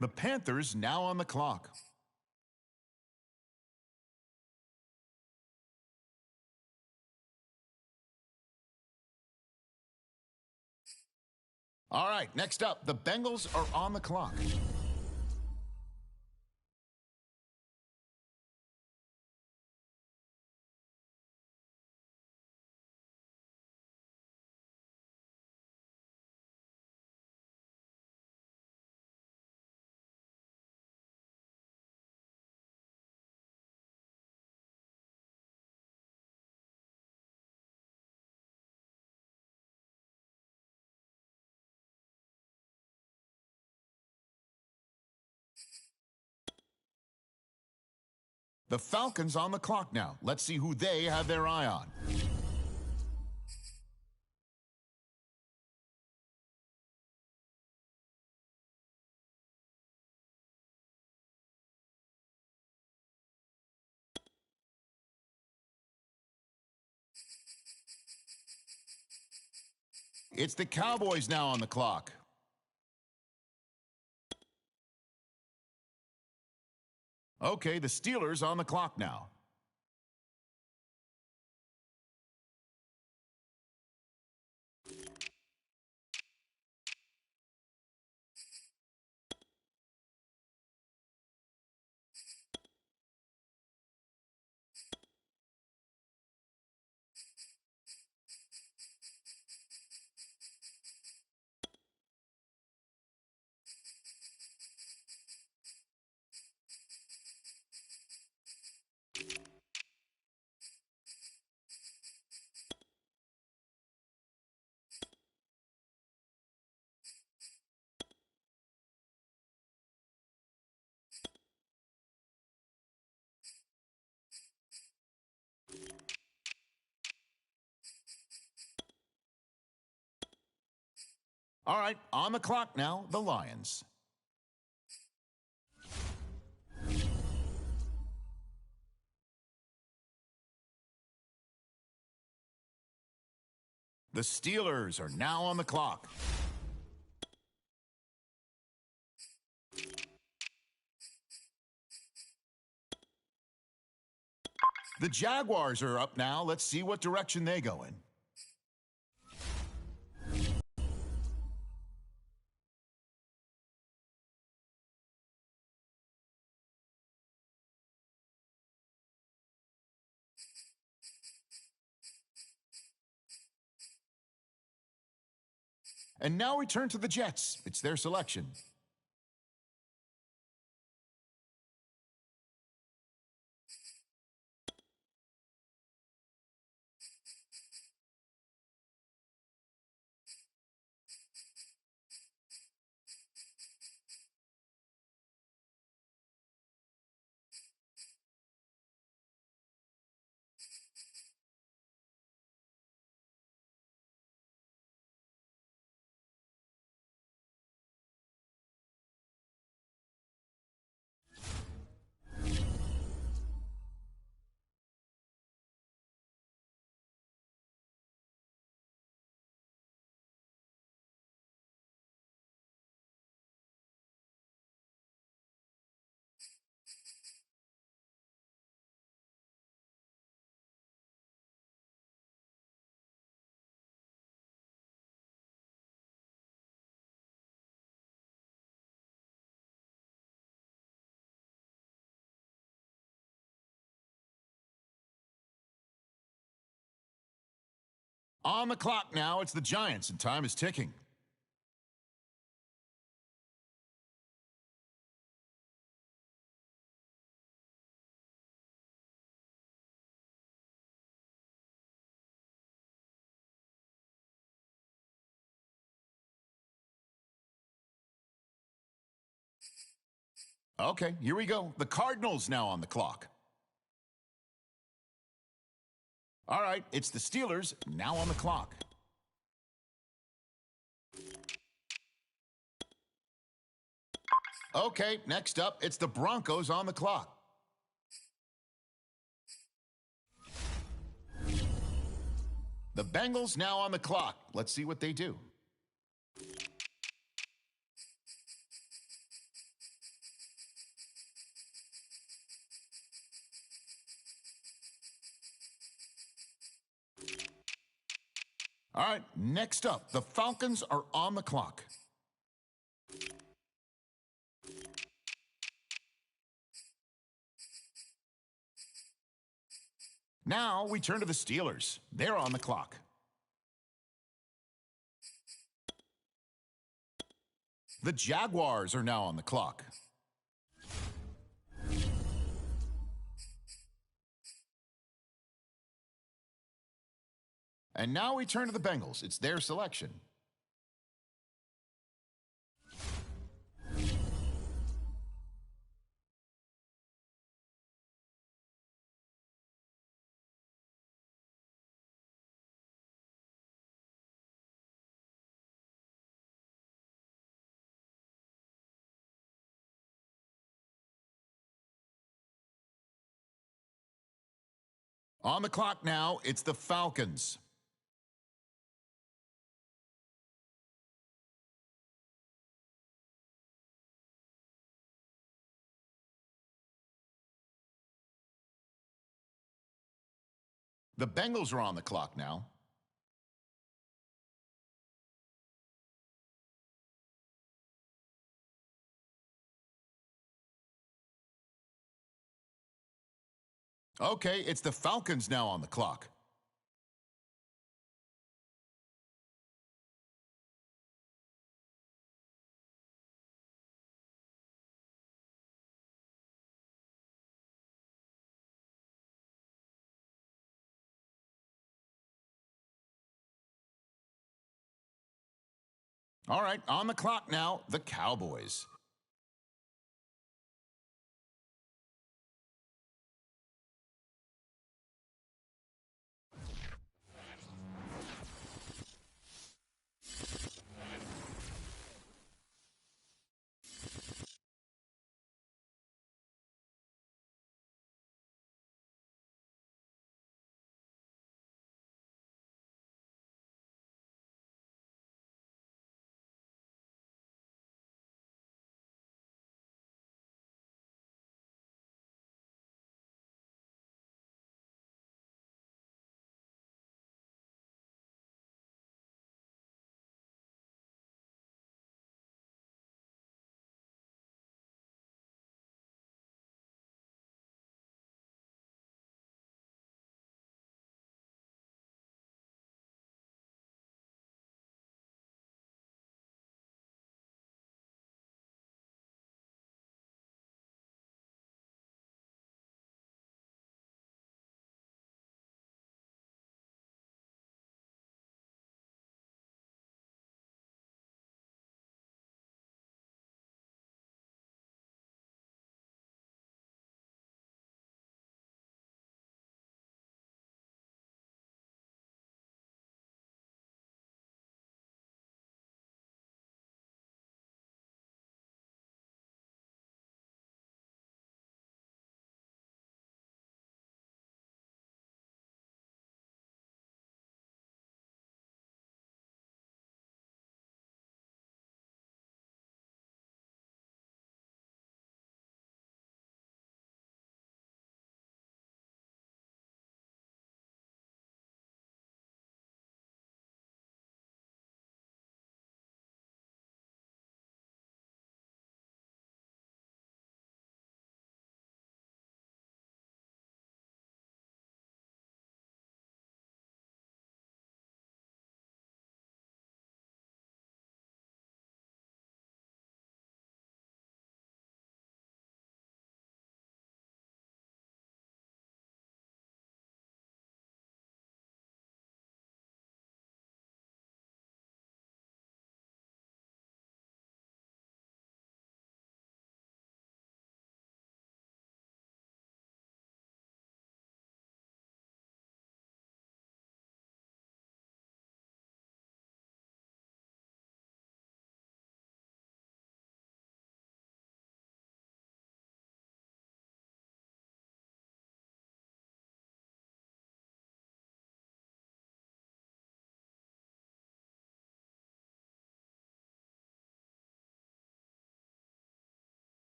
The Panthers now on the clock. All right, next up, the Bengals are on the clock. The Falcons on the clock now. Let's see who they have their eye on. It's the Cowboys now on the clock. Okay, the Steelers on the clock now. All right, on the clock now, the Lions. The Steelers are now on the clock. The Jaguars are up now. Let's see what direction they go in. And now we turn to the Jets. It's their selection. On the clock now, it's the Giants, and time is ticking. Okay, here we go. The Cardinals now on the clock. All right, it's the Steelers now on the clock. Okay, next up, it's the Broncos on the clock. The Bengals now on the clock. Let's see what they do. All right, next up, the Falcons are on the clock. Now we turn to the Steelers. They're on the clock. The Jaguars are now on the clock. And now we turn to the Bengals. It's their selection. On the clock now, it's the Falcons. The Bengals are on the clock now. Okay, it's the Falcons now on the clock. All right, on the clock now, the Cowboys.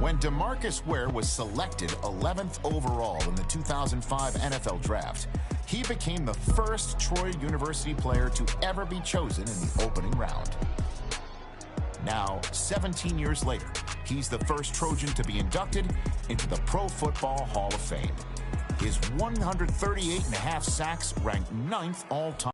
When DeMarcus Ware was selected 11th overall in the 2005 NFL Draft, he became the first Troy University player to ever be chosen in the opening round. Now, 17 years later, he's the first Trojan to be inducted into the Pro Football Hall of Fame. His 138.5 sacks ranked 9th all-time.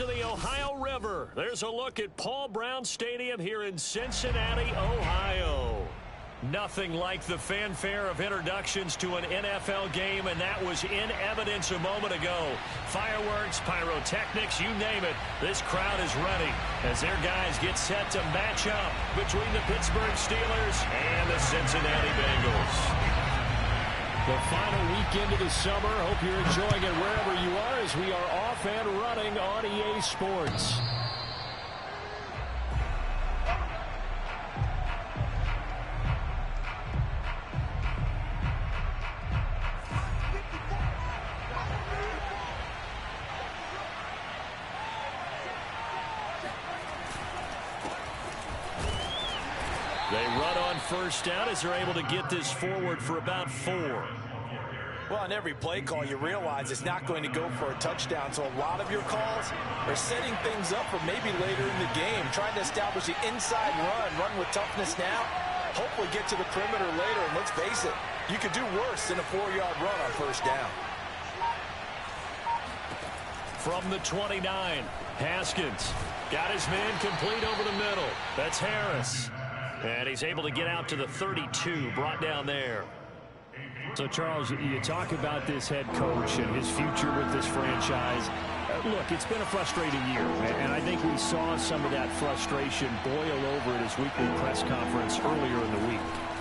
banks of the Ohio River. There's a look at Paul Brown Stadium here in Cincinnati, Ohio. Nothing like the fanfare of introductions to an NFL game, and that was in evidence a moment ago. Fireworks, pyrotechnics, you name it. This crowd is ready as their guys get set to match up between the Pittsburgh Steelers and the Cincinnati Bengals. The final weekend of the summer. Hope you're enjoying it wherever you are as we are off and running on EA Sports. They run on first down as they're able to get this forward for about 4. Well, on every play call, you realize it's not going to go for a touchdown, so a lot of your calls are setting things up for maybe later in the game, trying to establish the inside run with toughness now, hopefully get to the perimeter later, and let's face it, you could do worse than a 4-yard run on first down. From the 29, Haskins got his man complete over the middle. That's Harris. And he's able to get out to the 32, brought down there. So, Charles, you talk about this head coach and his future with this franchise. Look, it's been a frustrating year, and I think we saw some of that frustration boil over at his weekly press conference earlier in the week.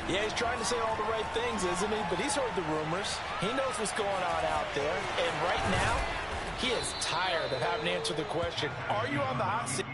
Yeah, he's trying to say all the right things, isn't he? But he's heard the rumors. He knows what's going on out there. And right now, he is tired of having to answer the question, are you on the hot seat?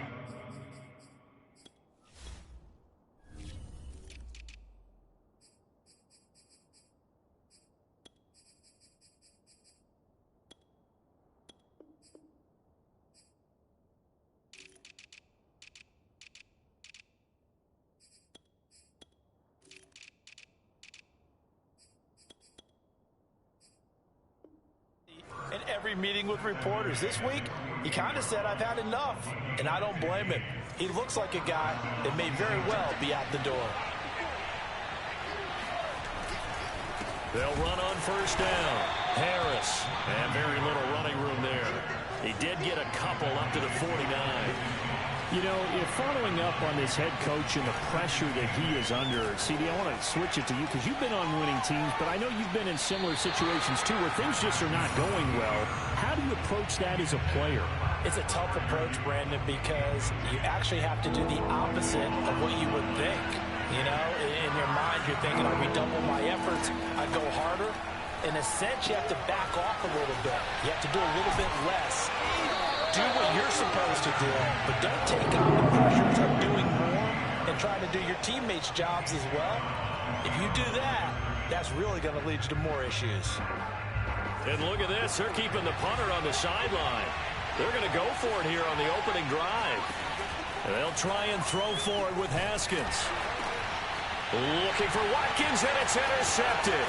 In every meeting with reporters this week, he kind of said, I've had enough, and I don't blame him. He looks like a guy that may very well be out the door. They'll run on first down. Harris, and very little running room there. He did get a couple up to the 49. You know, if following up on this head coach and the pressure that he is under, CD, I want to switch it to you because you've been on winning teams, but I know you've been in similar situations too where things just are not going well. How do you approach that as a player? It's a tough approach, Brandon, because you actually have to do the opposite of what you would think. You know, in your mind, you're thinking, I redouble my efforts, I go harder. In a sense, you have to back off a little bit. You have to do a little bit less. Do what you're supposed to do, but don't take on the pressures of doing more and trying to do your teammates' jobs as well. If you do that, that's really going to lead you to more issues. And look at this. They're keeping the punter on the sideline. They're going to go for it here on the opening drive. And they'll try and throw for it with Haskins. Looking for Watkins, and it's intercepted.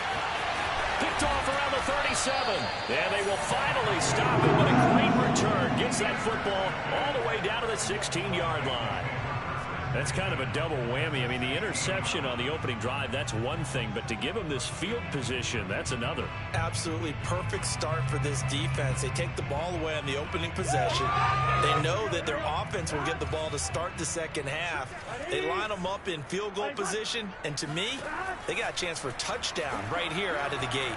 Picked off around the 37. And they will finally stop him, but a great return. Gets that football all the way down to the 16-yard line. That's kind of a double whammy. I mean, the interception on the opening drive, that's one thing. But to give him this field position, that's another. Absolutely perfect start for this defense. They take the ball away on the opening possession. They know that their offense will get the ball to start the second half. They line them up in field goal position. And to me, they got a chance for a touchdown right here out of the gate.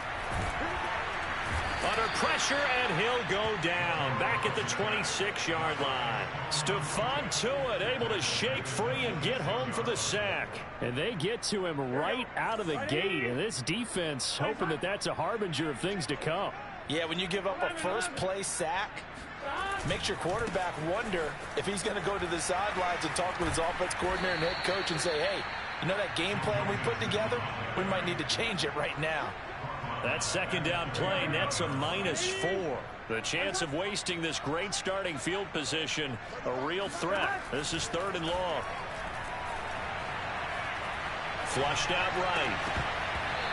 Under pressure, and he'll go down. Back at the 26-yard line. Stephon Tuitt able to shake free and get home for the sack. And they get to him right out of the gate. And this defense hoping that that's a harbinger of things to come. Yeah, when you give up a first-play sack, makes your quarterback wonder if he's going to go to the sidelines and talk with his offense coordinator and head coach and say, hey, you know that game plan we put together? We might need to change it right now. That second down play nets a -4. The chance of wasting this great starting field position, a real threat. This is 3rd and long. Flushed out right.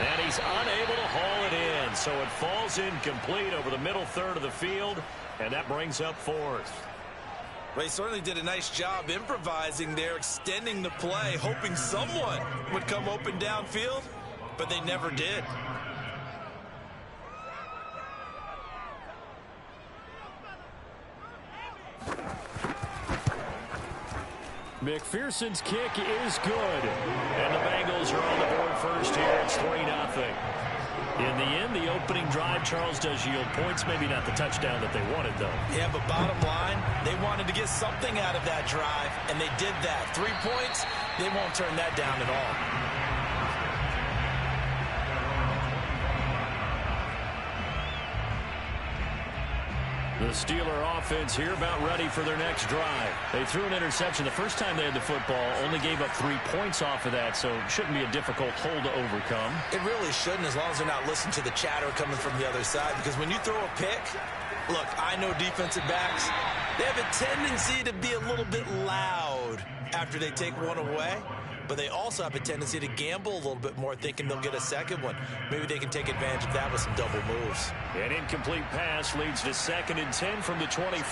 And he's unable to haul it in. So it falls incomplete over the middle third of the field. And that brings up 4th. Well, he certainly did a nice job improvising there, extending the play, hoping someone would come open downfield. But they never did. McPherson's kick is good. And the Bengals are on the board first here. It's 3-0. In the end, the opening drive, Charles, does yield points. Maybe not the touchdown that they wanted, though. Yeah, but bottom line, they wanted to get something out of that drive, and they did that. 3 points, they won't turn that down at all. The Steeler offense here about ready for their next drive. They threw an interception the first time they had the football, only gave up 3 points off of that, so it shouldn't be a difficult hole to overcome. It really shouldn't, as long as they're not listening to the chatter coming from the other side, because when you throw a pick, look, I know defensive backs, they have a tendency to be a little bit loud after they take one away. But they also have a tendency to gamble a little bit more, thinking they'll get a second one. Maybe they can take advantage of that with some double moves. An incomplete pass leads to 2nd and 10 from the 25.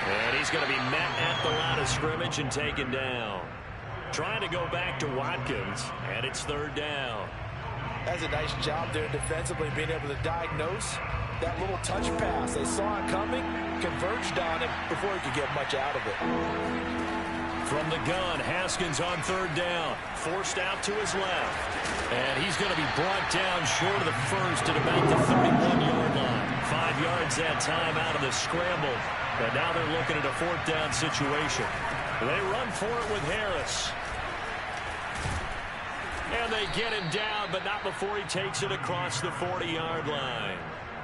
And he's going to be met at the line of scrimmage and taken down. Trying to go back to Watkins, and it's 3rd down. That's a nice job there defensively, being able to diagnose that little touch pass. They saw it coming, converged on it before he could get much out of it. From the gun, Haskins on 3rd down. Forced out to his left. And he's going to be brought down short of the first at about the 31-yard line. 5 yards that time out of the scramble. But now they're looking at a 4th down situation. They run for it with Harris. And they get him down, but not before he takes it across the 40-yard line.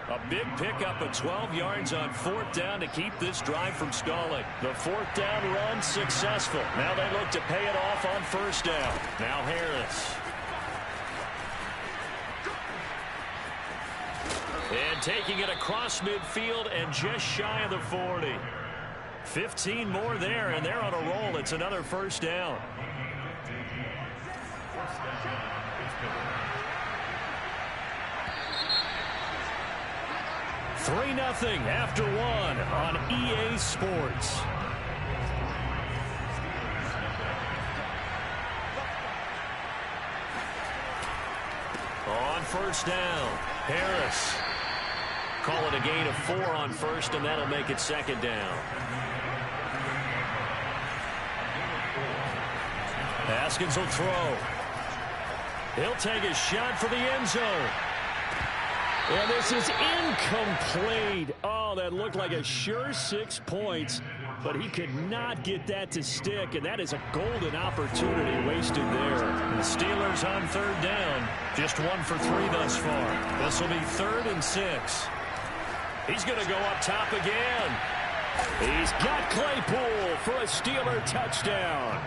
A big pickup of 12 yards on 4th down to keep this drive from stalling. The 4th down run successful. Now they look to pay it off on 1st down. Now Harris. And taking it across midfield and just shy of the 40. 15 more there, and they're on a roll. It's another 1st down. 3-0 after 1 on EA Sports. On 1st down, Harris. Call it a gain of 4 on 1st, and that'll make it 2nd down. Haskins will throw. He'll take a shot for the end zone. And this is incomplete. Oh, that looked like a sure 6 points, but he could not get that to stick, and that is a golden opportunity wasted there. The Steelers on 3rd down, just 1 for 3 thus far. This will be 3rd and 6. He's going to go up top again. He's got Claypool for a Steeler touchdown.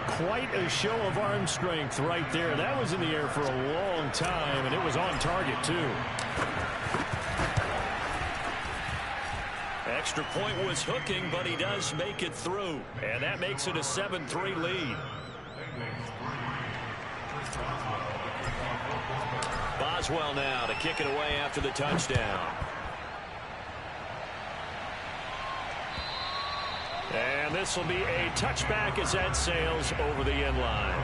Quite a show of arm strength right there. That was in the air for a long time, and it was on target, too. Extra point was hooking, but he does make it through. And that makes it a 7-3 lead. Boswell now to kick it away after the touchdown. And this will be a touchback as that sails over the end line.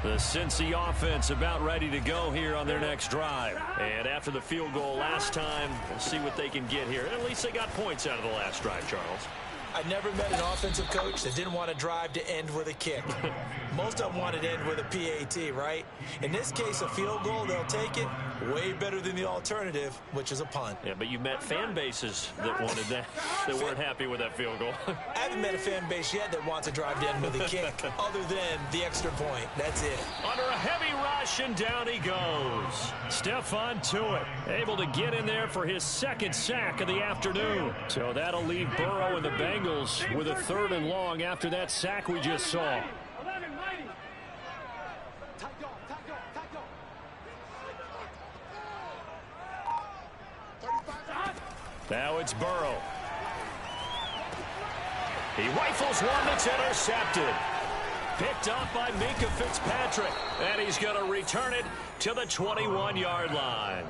The Cincy offense about ready to go here on their next drive. And after the field goal last time, we'll see what they can get here. At least they got points out of the last drive, Charles. I never met an offensive coach that didn't want to drive to end with a kick. Most of them wanted to end with a PAT, right? In this case, a field goal, they'll take it. Way better than the alternative, which is a punt. Yeah, but you met fan bases that wanted that, that weren't happy with that field goal. I haven't met a fan base yet that wants to drive to end with a kick, other than the extra point. That's it. Under a heavy rush, and down he goes. Stephon Tuitt, able to get in there for his 2nd sack of the afternoon. So that'll leave Burrow and the Bengals with a 3rd and long after that sack we just saw. Now it's Burrow. He rifles one that's intercepted. Picked up by Minkah Fitzpatrick. And he's going to return it to the 21-yard line.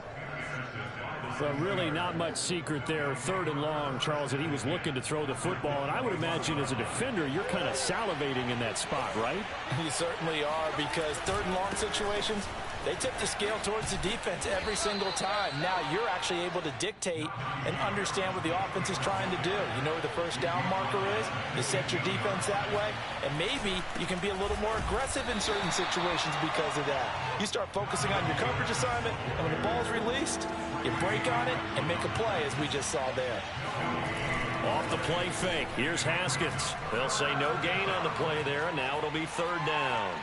Well, really not much secret there. 3rd and long, Charles, that he was looking to throw the football. And I would imagine as a defender, you're kind of salivating in that spot, right? You certainly are, because 3rd and long situations, they tip the scale towards the defense every single time. Now you're actually able to dictate and understand what the offense is trying to do. You know where the first down marker is. You set your defense that way, and maybe you can be a little more aggressive in certain situations because of that. You start focusing on your coverage assignment, and when the ball's released, you break on it and make a play, as we just saw there. Off the play fake. Here's Haskins. They'll say no gain on the play there, and now it'll be 3rd down.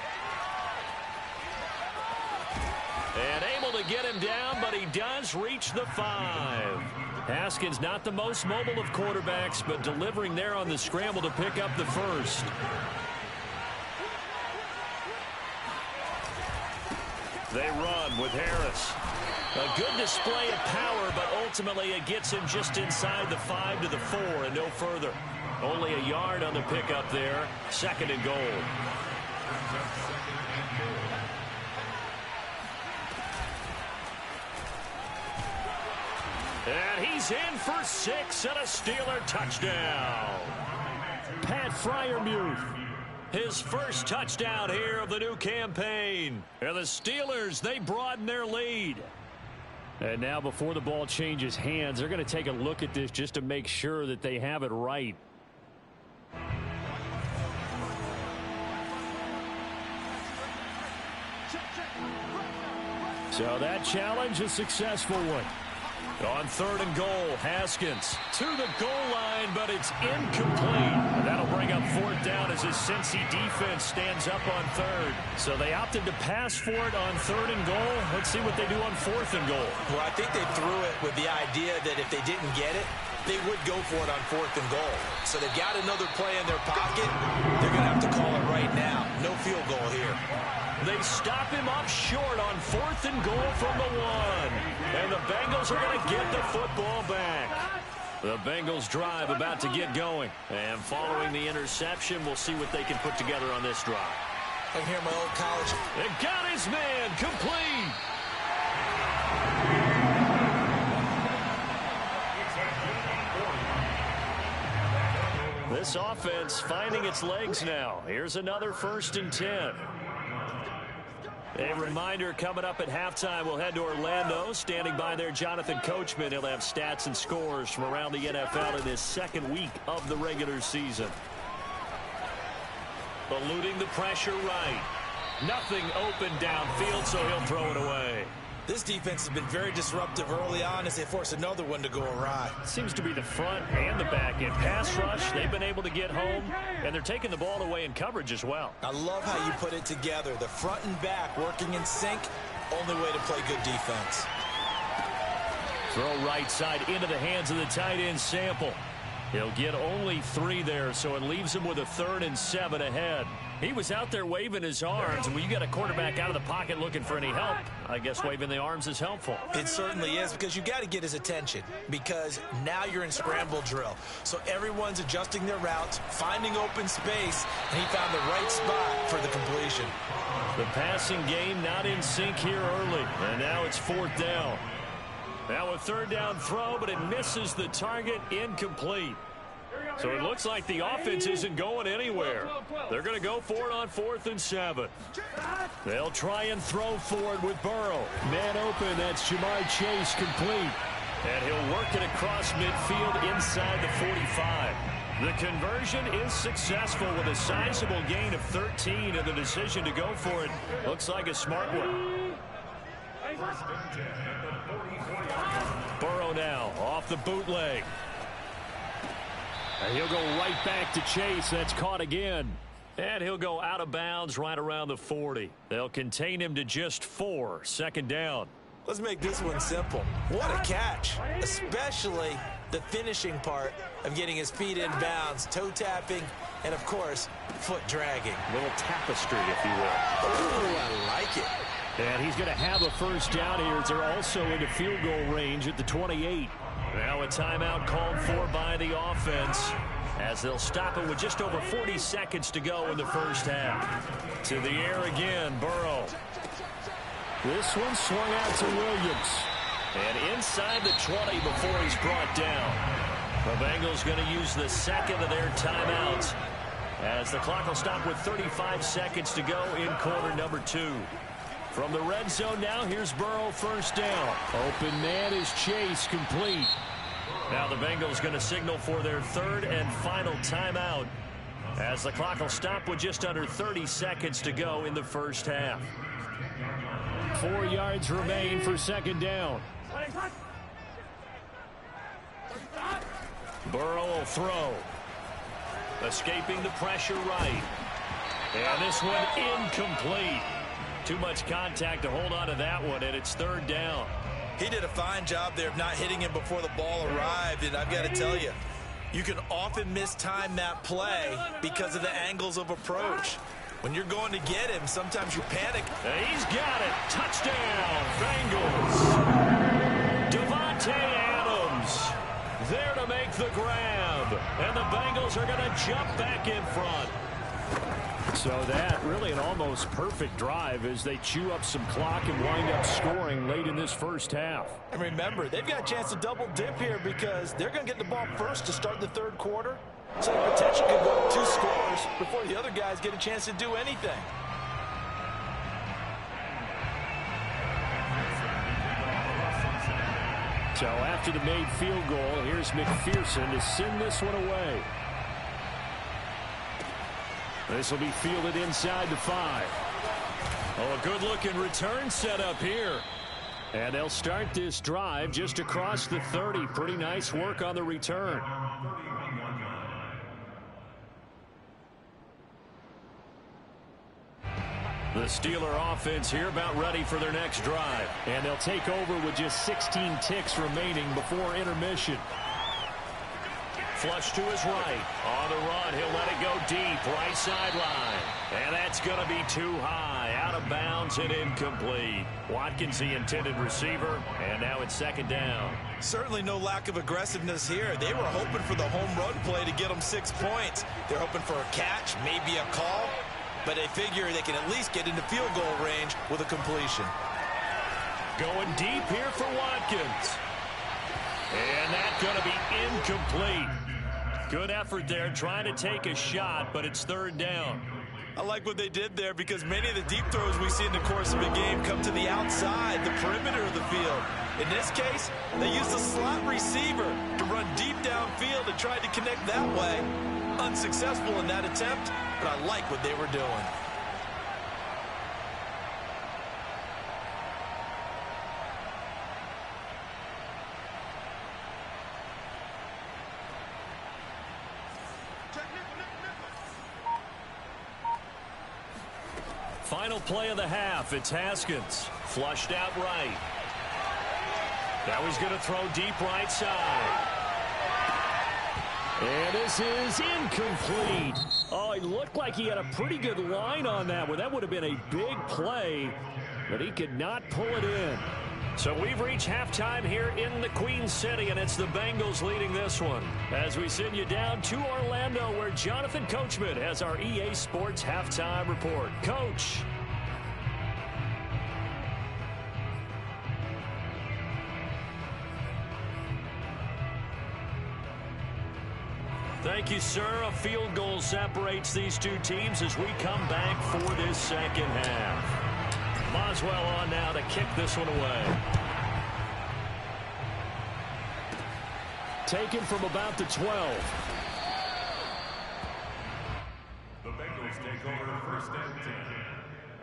And able to get him down, but he does reach the 5. Haskins not the most mobile of quarterbacks, but delivering there on the scramble to pick up the first. They run with Harris. A good display of power, but ultimately it gets him just inside the 5 to the 4 and no further. Only a yard on the pickup there. 2nd and goal. And he's in for 6 and a Steeler touchdown. Pat Freiermuth. His first touchdown here of the new campaign. And the Steelers, they broaden their lead. And now before the ball changes hands, they're going to take a look at this just to make sure that they have it right. So that challenge, a successful one. On 3rd and goal, Haskins to the goal line, but it's incomplete. That'll bring up 4th down as his Cincy defense stands up on 3rd. So they opted to pass for it on 3rd and goal. Let's see what they do on 4th and goal. Well, I think they threw it with the idea that if they didn't get it, they would go for it on 4th and goal. So they've got another play in their pocket. They're going to have to call it right now. No field goal here. They stop him up short on 4th and goal from the 1. And the Bengals are going to get the football back. The Bengals drive about to get going. And following the interception, we'll see what they can put together on this drive. I hear my old college. And got his man complete. This offense finding its legs now. Here's another 1st and 10. A reminder, coming up at halftime, we'll head to Orlando. Standing by there, Jonathan Coachman. He'll have stats and scores from around the NFL in this 2nd week of the regular season. Eluding the pressure right. Nothing open downfield, so he'll throw it away. This defense has been very disruptive early on as they force another one to go awry. Seems to be the front and the back end. Pass rush, they've been able to get home, and they're taking the ball away in coverage as well. I love how you put it together. The front and back working in sync, only way to play good defense. Throw right side into the hands of the tight end Sample. He'll get only 3 there, so it leaves him with a 3rd and 7 ahead. He was out there waving his arms, and when you got a quarterback out of the pocket looking for any help, I guess waving the arms is helpful. It certainly is, because you got to get his attention, because now you're in scramble drill. So everyone's adjusting their routes, finding open space, and he found the right spot for the completion. The passing game not in sync here early, and now it's 4th down. Now a 3rd down throw, but it misses the target, incomplete. So it looks like the offense isn't going anywhere. They're going to go for it on 4th and 7. They'll try and throw for it with Burrow. Man open, that's Jamar Chase complete. And he'll work it across midfield inside the 45. The conversion is successful with a sizable gain of 13, and the decision to go for it looks like a smart one. Burrow now off the bootleg. And he'll go right back to Chase. That's caught again. And he'll go out of bounds right around the 40. They'll contain him to just 4. 2nd down. Let's make this one simple. What a catch, especially the finishing part of getting his feet in bounds, toe tapping, and, of course, foot dragging. A little tapestry, if you will. Oh, I like it. And he's going to have a 1st down here. They're also into field goal range at the 28. Now a timeout called for by the offense as they'll stop it with just over 40 seconds to go in the 1st half. To the air again, Burrow. This one swung out to Williams. And inside the 20 before he's brought down. The Bengals going to use the second of their timeouts as the clock will stop with 35 seconds to go in quarter number 2. From the red zone now, here's Burrow, first down. Open man is Chase, complete. Now the Bengals going to signal for their third and final timeout as the clock will stop with just under 30 seconds to go in the first half. 4 yards remain for second down. Burrow will throw. Escaping the pressure right. And this one incomplete. Too much contact to hold on to that one, and it's third down. He did a fine job there of not hitting him before the ball arrived, and I've got to tell you, you can often mistime that play because of the angles of approach. When you're going to get him, sometimes you panic. He's got it. Touchdown, Bengals. Devontae Adams there to make the grab. And the Bengals are going to jump back in front. So that really an almost perfect drive as they chew up some clock and wind up scoring late in this first half. And remember, they've got a chance to double dip here because they're going to get the ball first to start the third quarter. So the potential could go 2 scores before the other guys get a chance to do anything. So after the made field goal, here's McPherson to send this one away. This will be fielded inside the 5. Oh, a good-looking return set up here. And they'll start this drive just across the 30. Pretty nice work on the return. The Steeler offense here about ready for their next drive. And they'll take over with just 16 ticks remaining before intermission. Flush to his right. On the run, he'll let it go deep, right sideline. And that's going to be too high. Out of bounds and incomplete. Watkins, the intended receiver, and now it's second down. Certainly no lack of aggressiveness here. They were hoping for the home run play to get them 6 points. They're hoping for a catch, maybe a call, but they figure they can at least get into field goal range with a completion. Going deep here for Watkins. And that's going to be incomplete. Good effort there, trying to take a shot, but it's third down. I like what they did there because many of the deep throws we see in the course of a game come to the outside, the perimeter of the field. In this case, they used a slot receiver to run deep downfield and tried to connect that way. Unsuccessful in that attempt, but I like what they were doing. Final play of the half. It's Haskins. Flushed out right. Now he's going to throw deep right side. And this is incomplete. Oh, it looked like he had a pretty good line on that one. That would have been a big play, but he could not pull it in. So we've reached halftime here in the Queen City, and it's the Bengals leading this one. As we send you down to Orlando, where Jonathan Coachman has our EA Sports halftime report. Coach. Thank you, sir. A field goal separates these two teams as we come back for this second half. Boswell on now to kick this one away. Taken from about the 12. The Bengals take over first and 10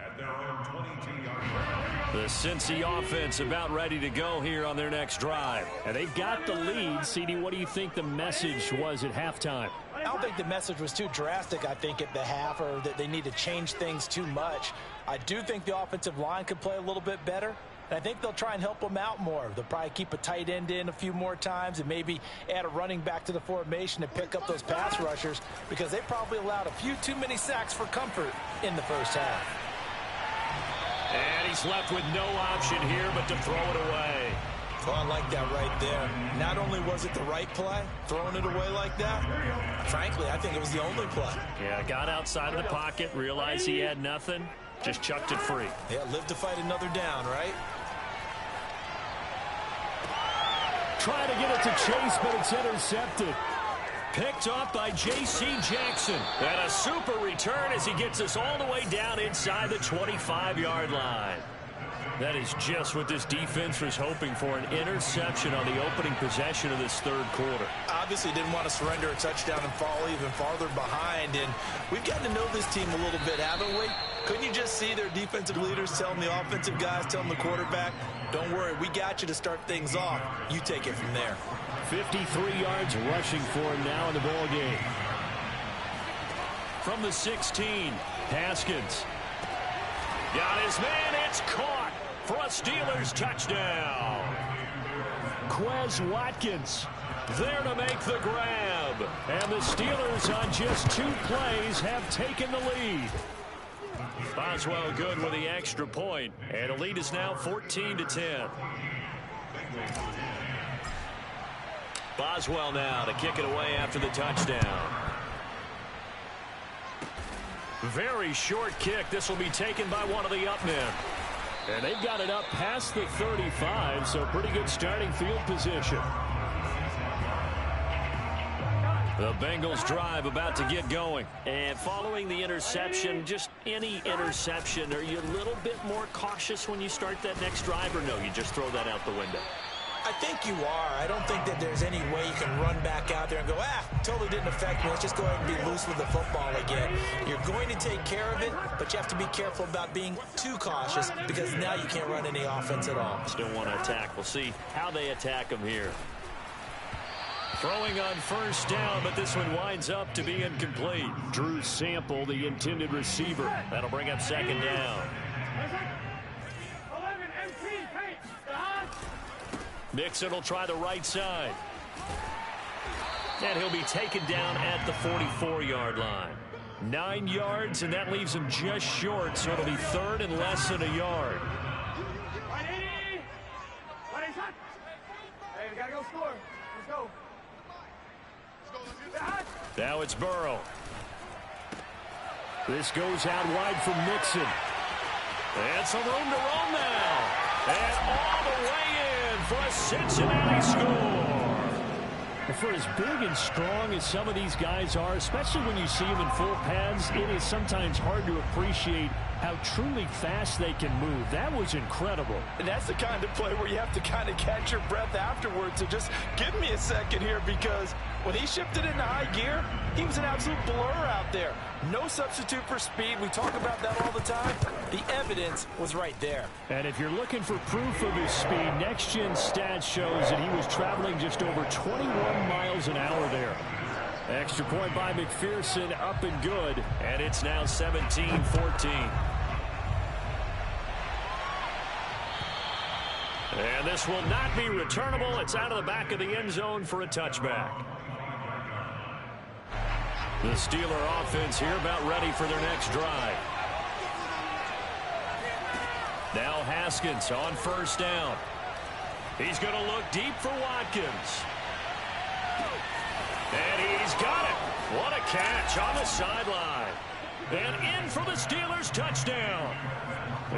at their own 22-yard line. The Cincy offense about ready to go here on their next drive. And they've got the lead. CD, what do you think the message was at halftime? I don't think the message was too drastic, I think, at the half, or that they need to change things too much. I do think the offensive line could play a little bit better, and I think they'll try and help them out more. They'll probably keep a tight end in a few more times and maybe add a running back to the formation to pick up those pass rushers because they probably allowed a few too many sacks for comfort in the first half. And he's left with no option here but to throw it away. Oh, I like that right there. Not only was it the right play, throwing it away like that, frankly, I think it was the only play. Yeah, got outside of the pocket, realized he had nothing, just chucked it free. Yeah, live to fight another down, right? trying to get it to Chase, but it's intercepted. Picked off by J.C. Jackson. And a super return as he gets us all the way down inside the 25-yard line. That is just what this defense was hoping for, an interception on the opening possession of this third quarter. Obviously didn't want to surrender a touchdown and fall even farther behind. And we've gotten to know this team a little bit, haven't we? Couldn't you just see their defensive leaders telling the offensive guys, telling the quarterback, don't worry, we got you to start things off. You take it from there. 53 yards rushing for him now in the ball game. From the 16, Haskins. Got his man, it's caught for a Steelers touchdown. Quez Watkins there to make the grab. And the Steelers on just 2 plays have taken the lead. Boswell good with the extra point. And the lead is now 14-10. Boswell now to kick it away after the touchdown. Very short kick. This will be taken by one of the up men. And they've got it up past the 35, so pretty good starting field position. The Bengals drive about to get going. And following the interception, just any interception, are you a little bit more cautious when you start that next drive, or no, you just throw that out the window? I think you are. I don't think that there's any way you can run back out there and go, totally didn't affect me. Let's just go ahead and be loose with the football again. You're going to take care of it, but you have to be careful about being too cautious because now you can't run any offense at all. Still want to attack. We'll see how they attack them here. Throwing on first down, but this one winds up to be incomplete. Drew Sample, the intended receiver. That'll bring up second down. Mixon will try the right side. And he'll be taken down at the 44-yard line. 9 yards, and that leaves him just short, so it'll be third and less than a yard. Hey, we gotta go score. Let's go. Now it's Burrow. This goes out wide from Mixon. And some room to roam now. And all the way in for a Cincinnati score. For as big and strong as some of these guys are, especially when you see them in full pads, it is sometimes hard to appreciate how truly fast they can move. That was incredible. And that's the kind of play where you have to kind of catch your breath afterwards. So just give me a second here, because when he shifted into high gear, he was an absolute blur out there. No substitute for speed. We talk about that all the time. The evidence was right there. And if you're looking for proof of his speed, Next Gen Stats shows that he was traveling just over 21 miles an hour there. Extra point by McPherson, up and good. And it's now 17-14. And this will not be returnable. It's out of the back of the end zone for a touchback. The Steeler offense here about ready for their next drive. Now Haskins on first down. He's going to look deep for Watkins. And he's got it. What a catch on the sideline. And in for the Steelers touchdown.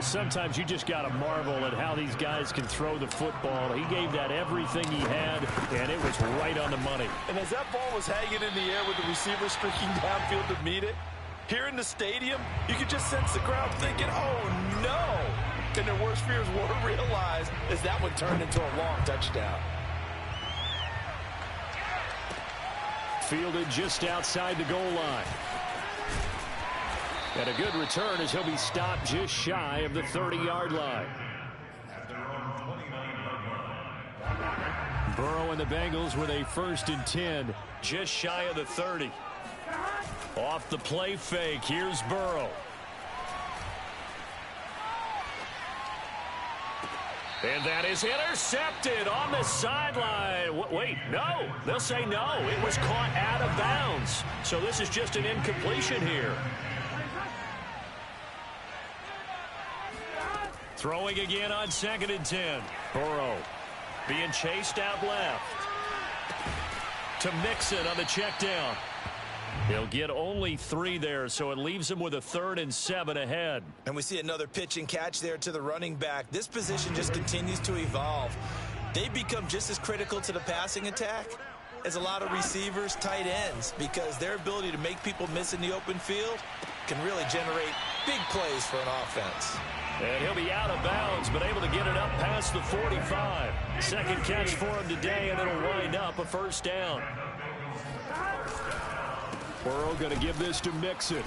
Sometimes you just got to marvel at how these guys can throw the football. He gave that everything he had, and it was right on the money. And as that ball was hanging in the air with the receiver streaking downfield to meet it, here in the stadium, you could just sense the crowd thinking, oh, no. And their worst fears were realized as that one turned into a long touchdown. Fielded just outside the goal line. And a good return as he'll be stopped just shy of the 30-yard line. Burrow and the Bengals with a 1st and 10, just shy of the 30. Off the play fake, here's Burrow. And that is intercepted on the sideline. Wait, no. They'll say no. It was caught out of bounds. So this is just an incompletion here. Throwing again on 2nd and 10. Burrow being chased out left. To Mixon on the check down. He'll get only 3 there, so it leaves him with a 3rd and 7 ahead. And we see another pitch and catch there to the running back. This position just continues to evolve. they become just as critical to the passing attack as a lot of receivers, tight ends, because their ability to make people miss in the open field can really generate big plays for an offense. And he'll be out of bounds, but able to get it up past the 45. Second catch for him today, and it'll wind up a first down. Burrow going to give this to Mixon.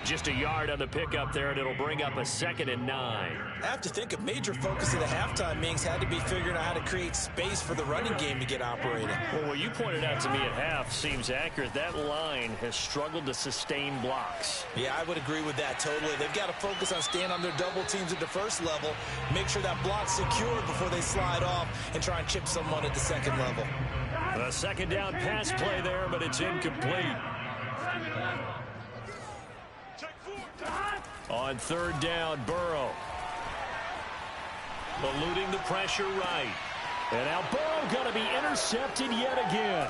Just a yard on the pickup there, and it'll bring up a 2nd and 9. I have to think a major focus of the halftime meetings had to be figuring out how to create space for the running game to get operating. Well, what you pointed out to me at half seems accurate. That line has struggled to sustain blocks. Yeah, I would agree with that totally. They've got to focus on staying on their double teams at the first level, make sure that block's secure before they slide off and try and chip someone at the second level. A second down pass play there, but it's incomplete. On third down, Burrow. Eluding the pressure right. And now Burrow going to be intercepted yet again.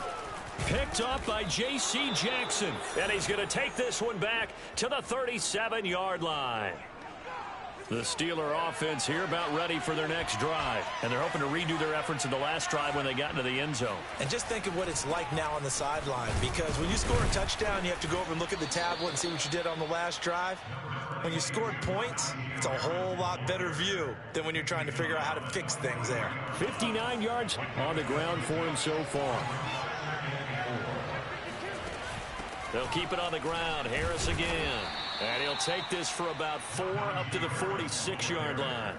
Picked up by J.C. Jackson. And he's going to take this one back to the 37-yard line. The Steeler offense here about ready for their next drive. And they're hoping to redo their efforts in the last drive when they got into the end zone. And just think of what it's like now on the sideline, because when you score a touchdown, you have to go over and look at the tablet and see what you did on the last drive. When you scored points, it's a whole lot better view than when you're trying to figure out how to fix things there. 59 yards on the ground for him so far. They'll keep it on the ground. Harris again. And he'll take this for about 4 up to the 46-yard line.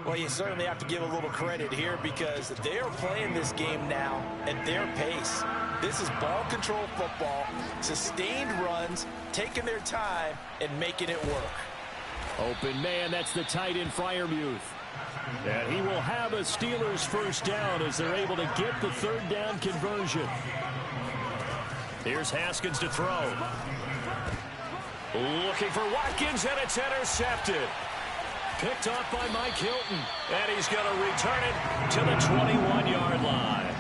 Well, you certainly have to give a little credit here because they are playing this game now at their pace. This is ball control football, sustained runs, taking their time, and making it work. Open man, that's the tight end Freiermuth. And he will have a Steelers first down as they're able to get the third down conversion. Here's Haskins to throw. Looking for Watkins, and it's intercepted. Picked off by Mike Hilton. And he's going to return it to the 21-yard line.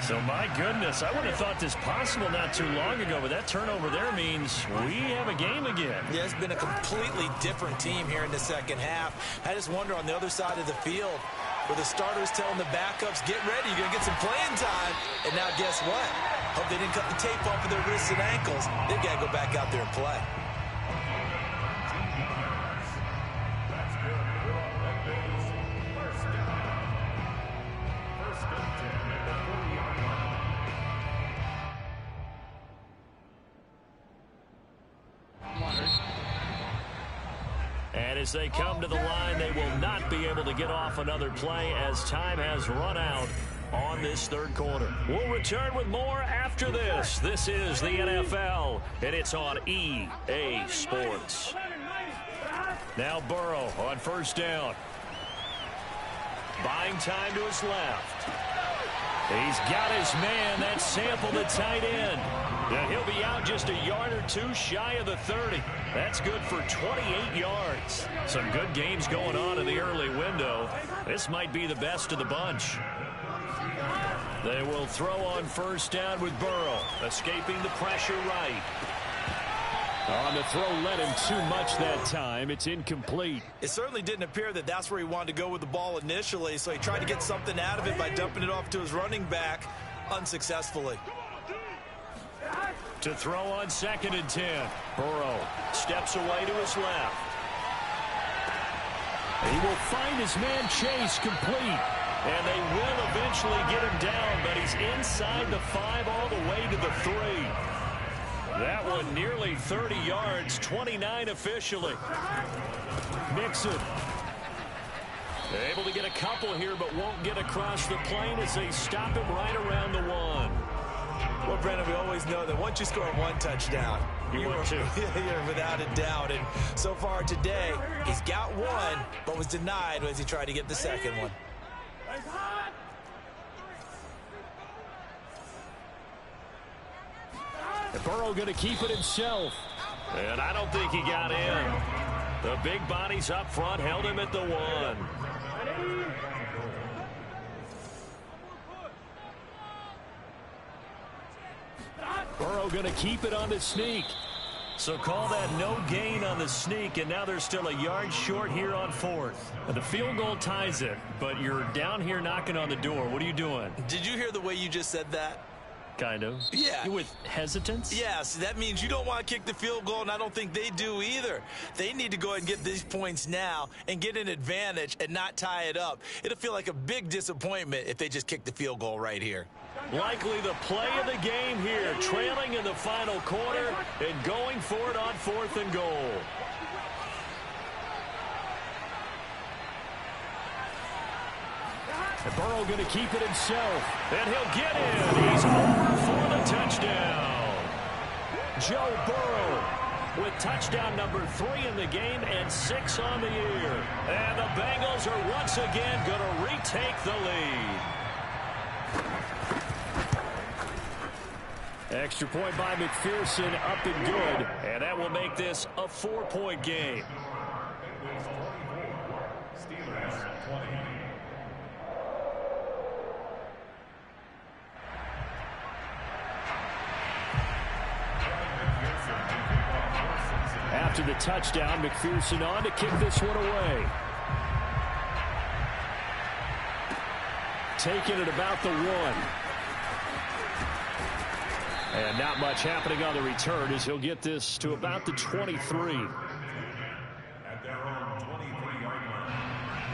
So, my goodness, I would have thought this possible not too long ago, but that turnover there means we have a game again. Yeah, it's been a completely different team here in the second half. I just wonder on the other side of the field, where the starters telling the backups, get ready, you're going to get some playing time. And now guess what? Hope they didn't cut the tape off of their wrists and ankles. They've got to go back out there and play. And as they come to the line, they will not be able to get off another play as time has run out on this third quarter. We'll return with more after this. This is the NFL, and it's on EA Sports. Now Burrow on first down. Buying time to his left. He's got his man. That's Sample, the tight end. And he'll be out just a yard or two shy of the 30. That's good for 28 yards. Some good games going on in the early window. This might be the best of the bunch. They will throw on first down with Burrow, escaping the pressure right. On the throw, led him too much that time. It's incomplete. It certainly didn't appear that that's where he wanted to go with the ball initially, so he tried to get something out of it by dumping it off to his running back unsuccessfully. To throw on 2nd and 10. Burrow steps away to his left. He will find his man Chase complete. And they will eventually get him down, but he's inside the 5 all the way to the 3. That one nearly 30 yards, 29 officially. Mixon. They're able to get a couple here, but won't get across the plane as they stop him right around the 1. Well, Brandon, we always know that once you score one touchdown, you're without a doubt. And so far today, he's got one, but was denied as he tried to get the second one. And Burrow going to keep it himself. And I don't think he got in. The big bodies up front held him at the 1. Burrow going to keep it on the sneak. So call that no gain on the sneak, and now they're still a yard short here on 4th. The field goal ties it, but you're down here knocking on the door. What are you doing? Did you hear the way you just said that? Kind of. Yeah. With hesitance? Yes, that means you don't want to kick the field goal, and I don't think they do either. They need to go ahead and get these points now and get an advantage and not tie it up. It'll feel like a big disappointment if they just kick the field goal right here. Likely the play of the game here, trailing in the final quarter and going for it on 4th and goal. And Burrow going to keep it himself. And he'll get in. He's over for the touchdown. Joe Burrow with touchdown number 3 in the game and 6 on the year. And the Bengals are once again going to retake the lead. Extra point by McPherson, up and good. And that will make this a 4-point game. After the touchdown, McPherson on to kick this one away. Taking it about the 1. And not much happening on the return as he'll get this to about the 23.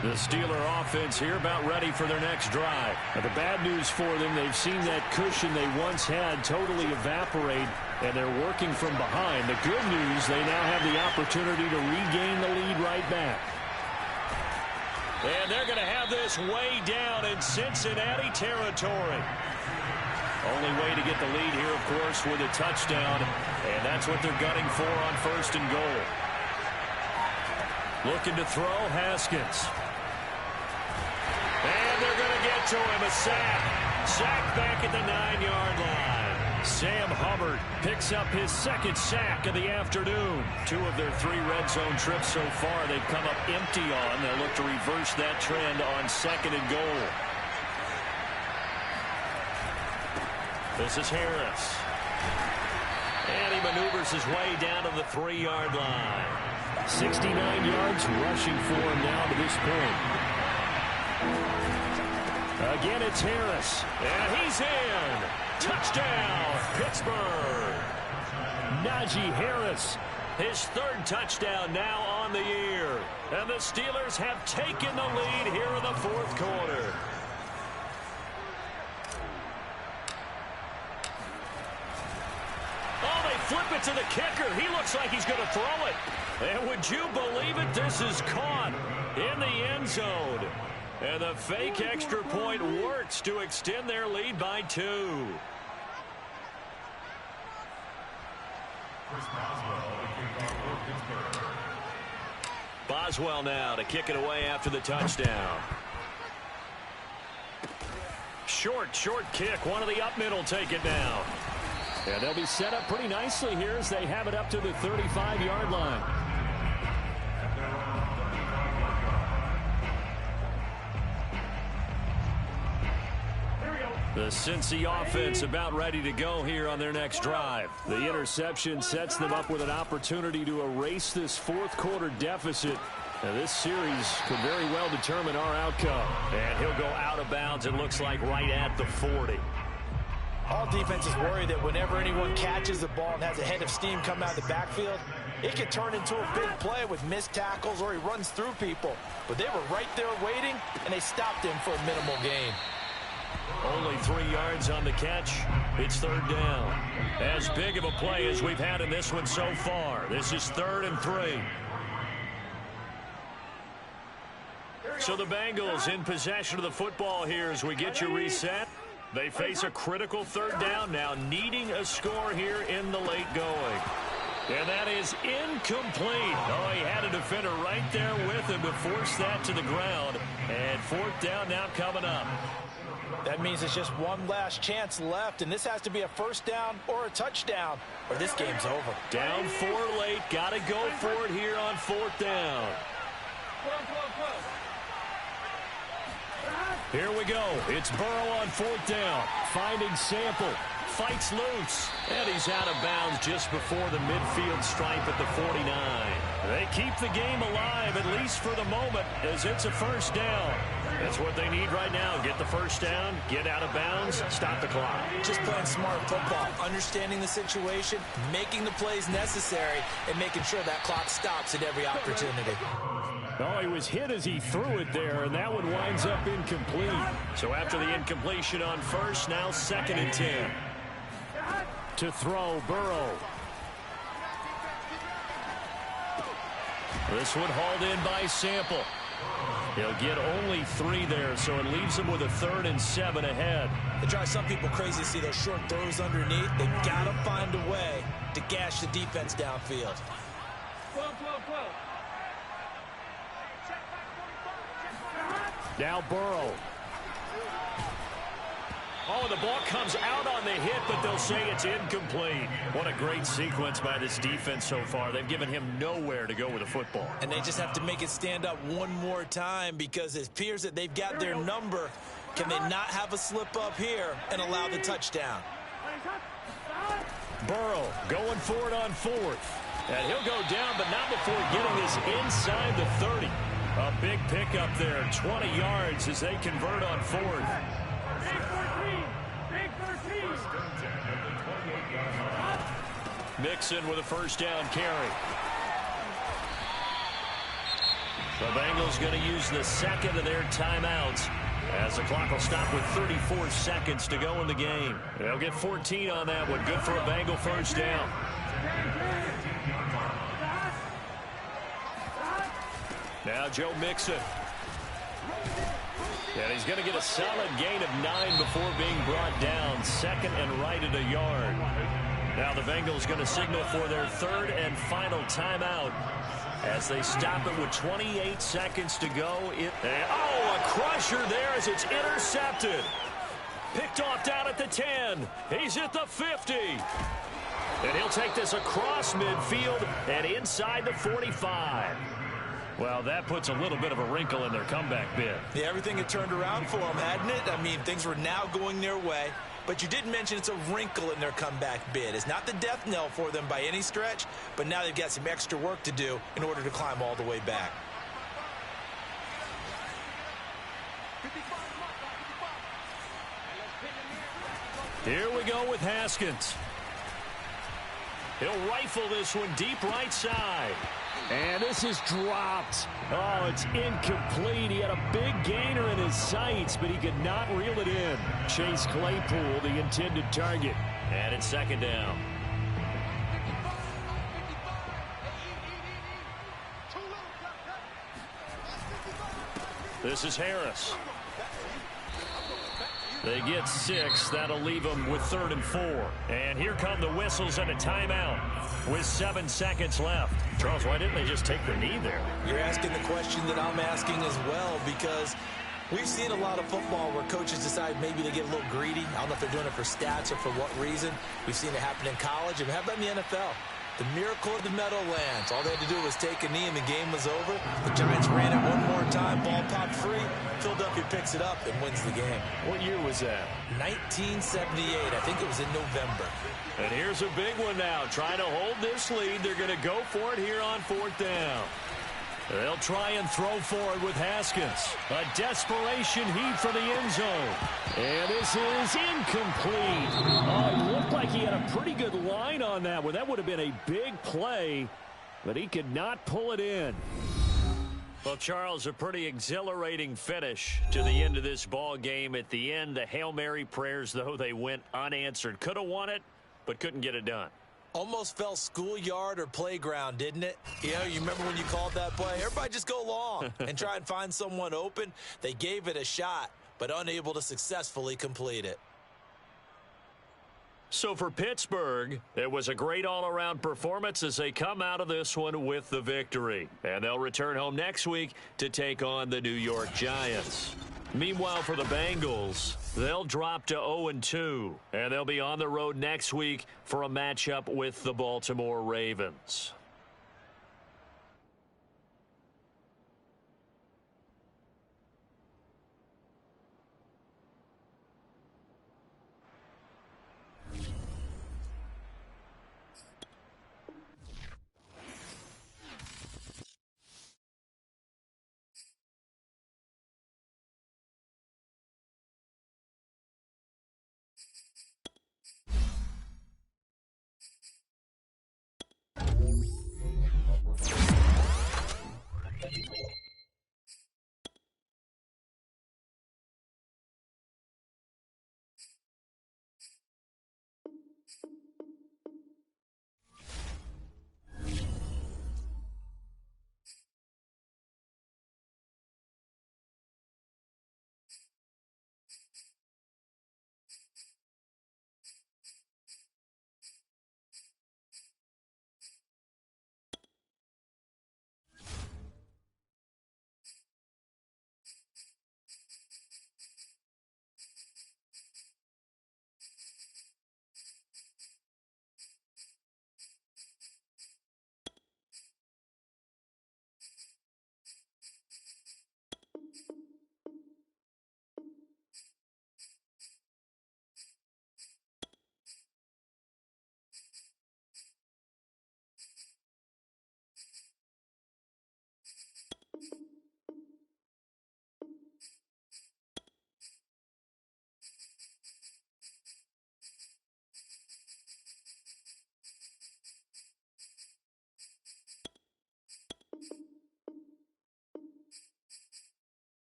The Steeler offense here about ready for their next drive. Now, the bad news for them, they've seen that cushion they once had totally evaporate, and they're working from behind. The good news, they now have the opportunity to regain the lead right back. And they're going to have this way down in Cincinnati territory. Only way to get the lead here, of course, with a touchdown, and that's what they're gunning for on 1st and goal. Looking to throw, Haskins. And they're going to get to him, a sack. Sack back at the 9-yard line. Sam Hubbard picks up his 2nd sack of the afternoon. 2 of their 3 red zone trips so far they've come up empty on. They'll look to reverse that trend on 2nd and goal. This is Harris. And he maneuvers his way down to the 3-yard line. 69 yards rushing for him now to this point. Again, it's Harris. And he's in. Touchdown, Pittsburgh. Najee Harris. His 3rd touchdown now on the year. And the Steelers have taken the lead here in the 4th quarter. Oh, they flip it to the kicker. He looks like he's going to throw it. And would you believe it? This is caught in the end zone. And the fake extra point works to extend their lead by 2. Boswell now to kick it away after the touchdown. Short kick. One of the up middle take it now. And they'll be set up pretty nicely here as they have it up to the 35-yard line. The Cincy offense about ready to go here on their next drive. The interception sets them up with an opportunity to erase this 4th quarter deficit. Now, this series could very well determine our outcome. And he'll go out of bounds, it looks like, right at the 40. All defenses worry that whenever anyone catches the ball and has a head of steam come out of the backfield, it could turn into a big play with missed tackles or he runs through people. But they were right there waiting, and they stopped him for a minimal gain. Only 3 yards on the catch. It's 3rd down. As big of a play as we've had in this one so far. This is 3rd and 3. So the Bengals in possession of the football here as we get you reset. They face a critical 3rd down now, needing a score here in the late going. And that is incomplete. Oh, he had a defender right there with him to force that to the ground. And 4th down now coming up. That means it's just one last chance left, and this has to be a 1st down or a touchdown, or this game's over. Down 4 late, got to go for it here on 4th down. Here we go. It's Burrow on 4th down. Finding Sample. Fights loose. And he's out of bounds just before the midfield stripe at the 49. They keep the game alive, at least for the moment, as it's a 1st down. That's what they need right now. Get the 1st down, get out of bounds, stop the clock. Just playing smart football, understanding the situation, making the plays necessary, and making sure that clock stops at every opportunity. Oh, he was hit as he threw it there, and that one winds up incomplete. So after the incompletion on 1st, now 2nd and 10. To throw, Burrow. This one hauled in by Sample. He'll get only 3 there, so it leaves him with a 3rd and 7 ahead. It drives some people crazy to see those short throws underneath. They've got to find a way to gash the defense downfield. Now Burrow. Oh, the ball comes out on the hit, but they'll say it's incomplete. What a great sequence by this defense so far. They've given him nowhere to go with the football. And they just have to make it stand up one more time, because it appears that they've got their number. Can they not have a slip up here and allow the touchdown? Burrow going for it on 4th. And he'll go down, but not before getting this inside the 30. A big pickup there, 20 yards as they convert on 4th. Mixon with a 1st down carry. The Bengals going to use the 2nd of their timeouts, as the clock will stop with 34 seconds to go in the game. They'll get 14 on that one. Good for a Bengal 1st down. Now Joe Mixon. And he's going to get a solid gain of 9 before being brought down. 2nd and right at a yard. Now the Bengals going to signal for their 3rd and final timeout as they stop it with 28 seconds to go. Oh, a crusher there as it's intercepted. Picked off down at the 10. He's at the 50. And he'll take this across midfield and inside the 45. Well, that puts a little bit of a wrinkle in their comeback bid. Yeah, everything had turned around for them, hadn't it? I mean, things were now going their way. But you did mention it's a wrinkle in their comeback bid. It's not the death knell for them by any stretch, but now they've got some extra work to do in order to climb all the way back. Here we go with Haskins. He'll rifle this one deep right side. And this is dropped. Oh, it's incomplete. He had a big gainer in his sights, but he could not reel it in. Chase Claypool, the intended target. And it's 2nd down. This is Harris. They get 6. That'll leave them with 3rd and 4. And here come the whistles and a timeout with 7 seconds left. Charles, why didn't they just take the knee there? You're asking the question that I'm asking as well, because we've seen a lot of football where coaches decide maybe they get a little greedy. I don't know if they're doing it for stats or for what reason. We've seen it happen in college, and how about in the NFL? The miracle of the Meadowlands. All they had to do was take a knee and the game was over. The Giants ran it one more time. Ball popped free. Philadelphia picks it up and wins the game. What year was that? 1978. I think it was in November. And here's a big one now. Trying to hold this lead. They're going to go for it here on 4th down. They'll try and throw for it with Haskins. A desperation heave for the end zone. And this is incomplete. Oh, it looked like he had a pretty good line on that one. That would have been a big play, but he could not pull it in. Well, Charles, a pretty exhilarating finish to the end of this ball game. At the end, the Hail Mary prayers, though, they went unanswered. Could have won it, but couldn't get it done. Almost felt schoolyard or playground, didn't it? You know, you remember when you called that play? Everybody just go long and try and find someone open. They gave it a shot, but unable to successfully complete it. So for Pittsburgh, it was a great all-around performance as they come out of this one with the victory. And they'll return home next week to take on the New York Giants. Meanwhile, for the Bengals, they'll drop to 0-2, and they'll be on the road next week for a matchup with the Baltimore Ravens.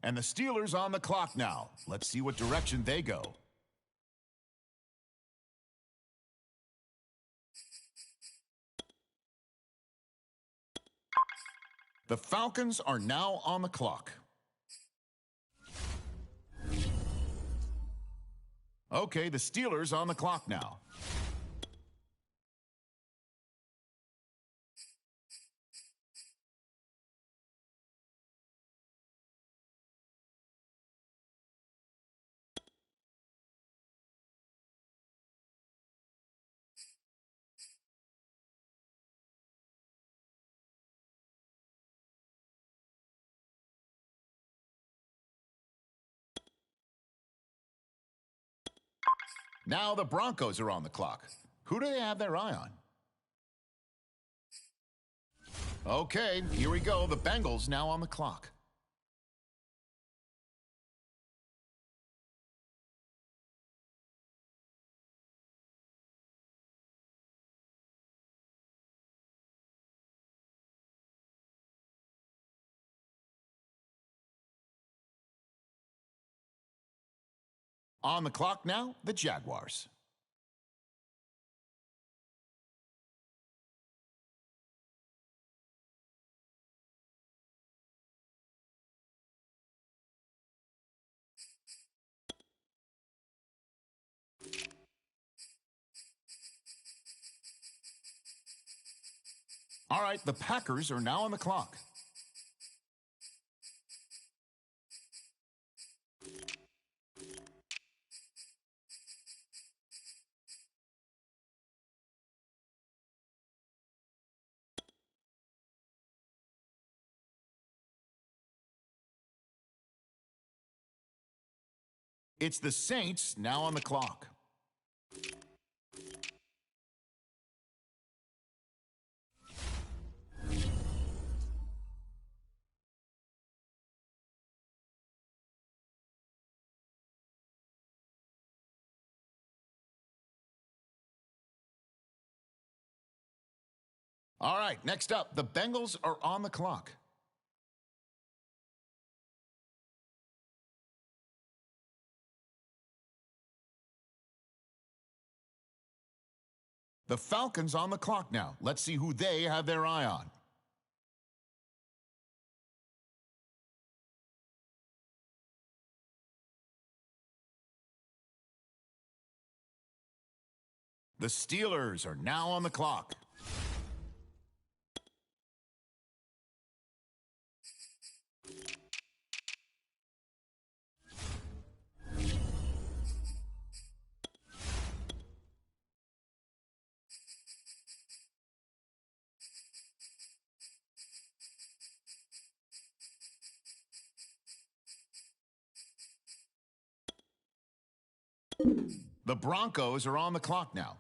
And the Steelers on the clock now. Let's see what direction they go. The Falcons are now on the clock. Okay, the Steelers on the clock now. Now the Broncos are on the clock. Who do they have their eye on? Okay, here we go. The Bengals now on the clock. On the clock now, the Jaguars. All right, the Packers are now on the clock. It's the Saints now on the clock. All right, next up, the Bengals are on the clock. The Falcons on the clock now. Let's see who they have their eye on. The Steelers are now on the clock. The Broncos are on the clock now.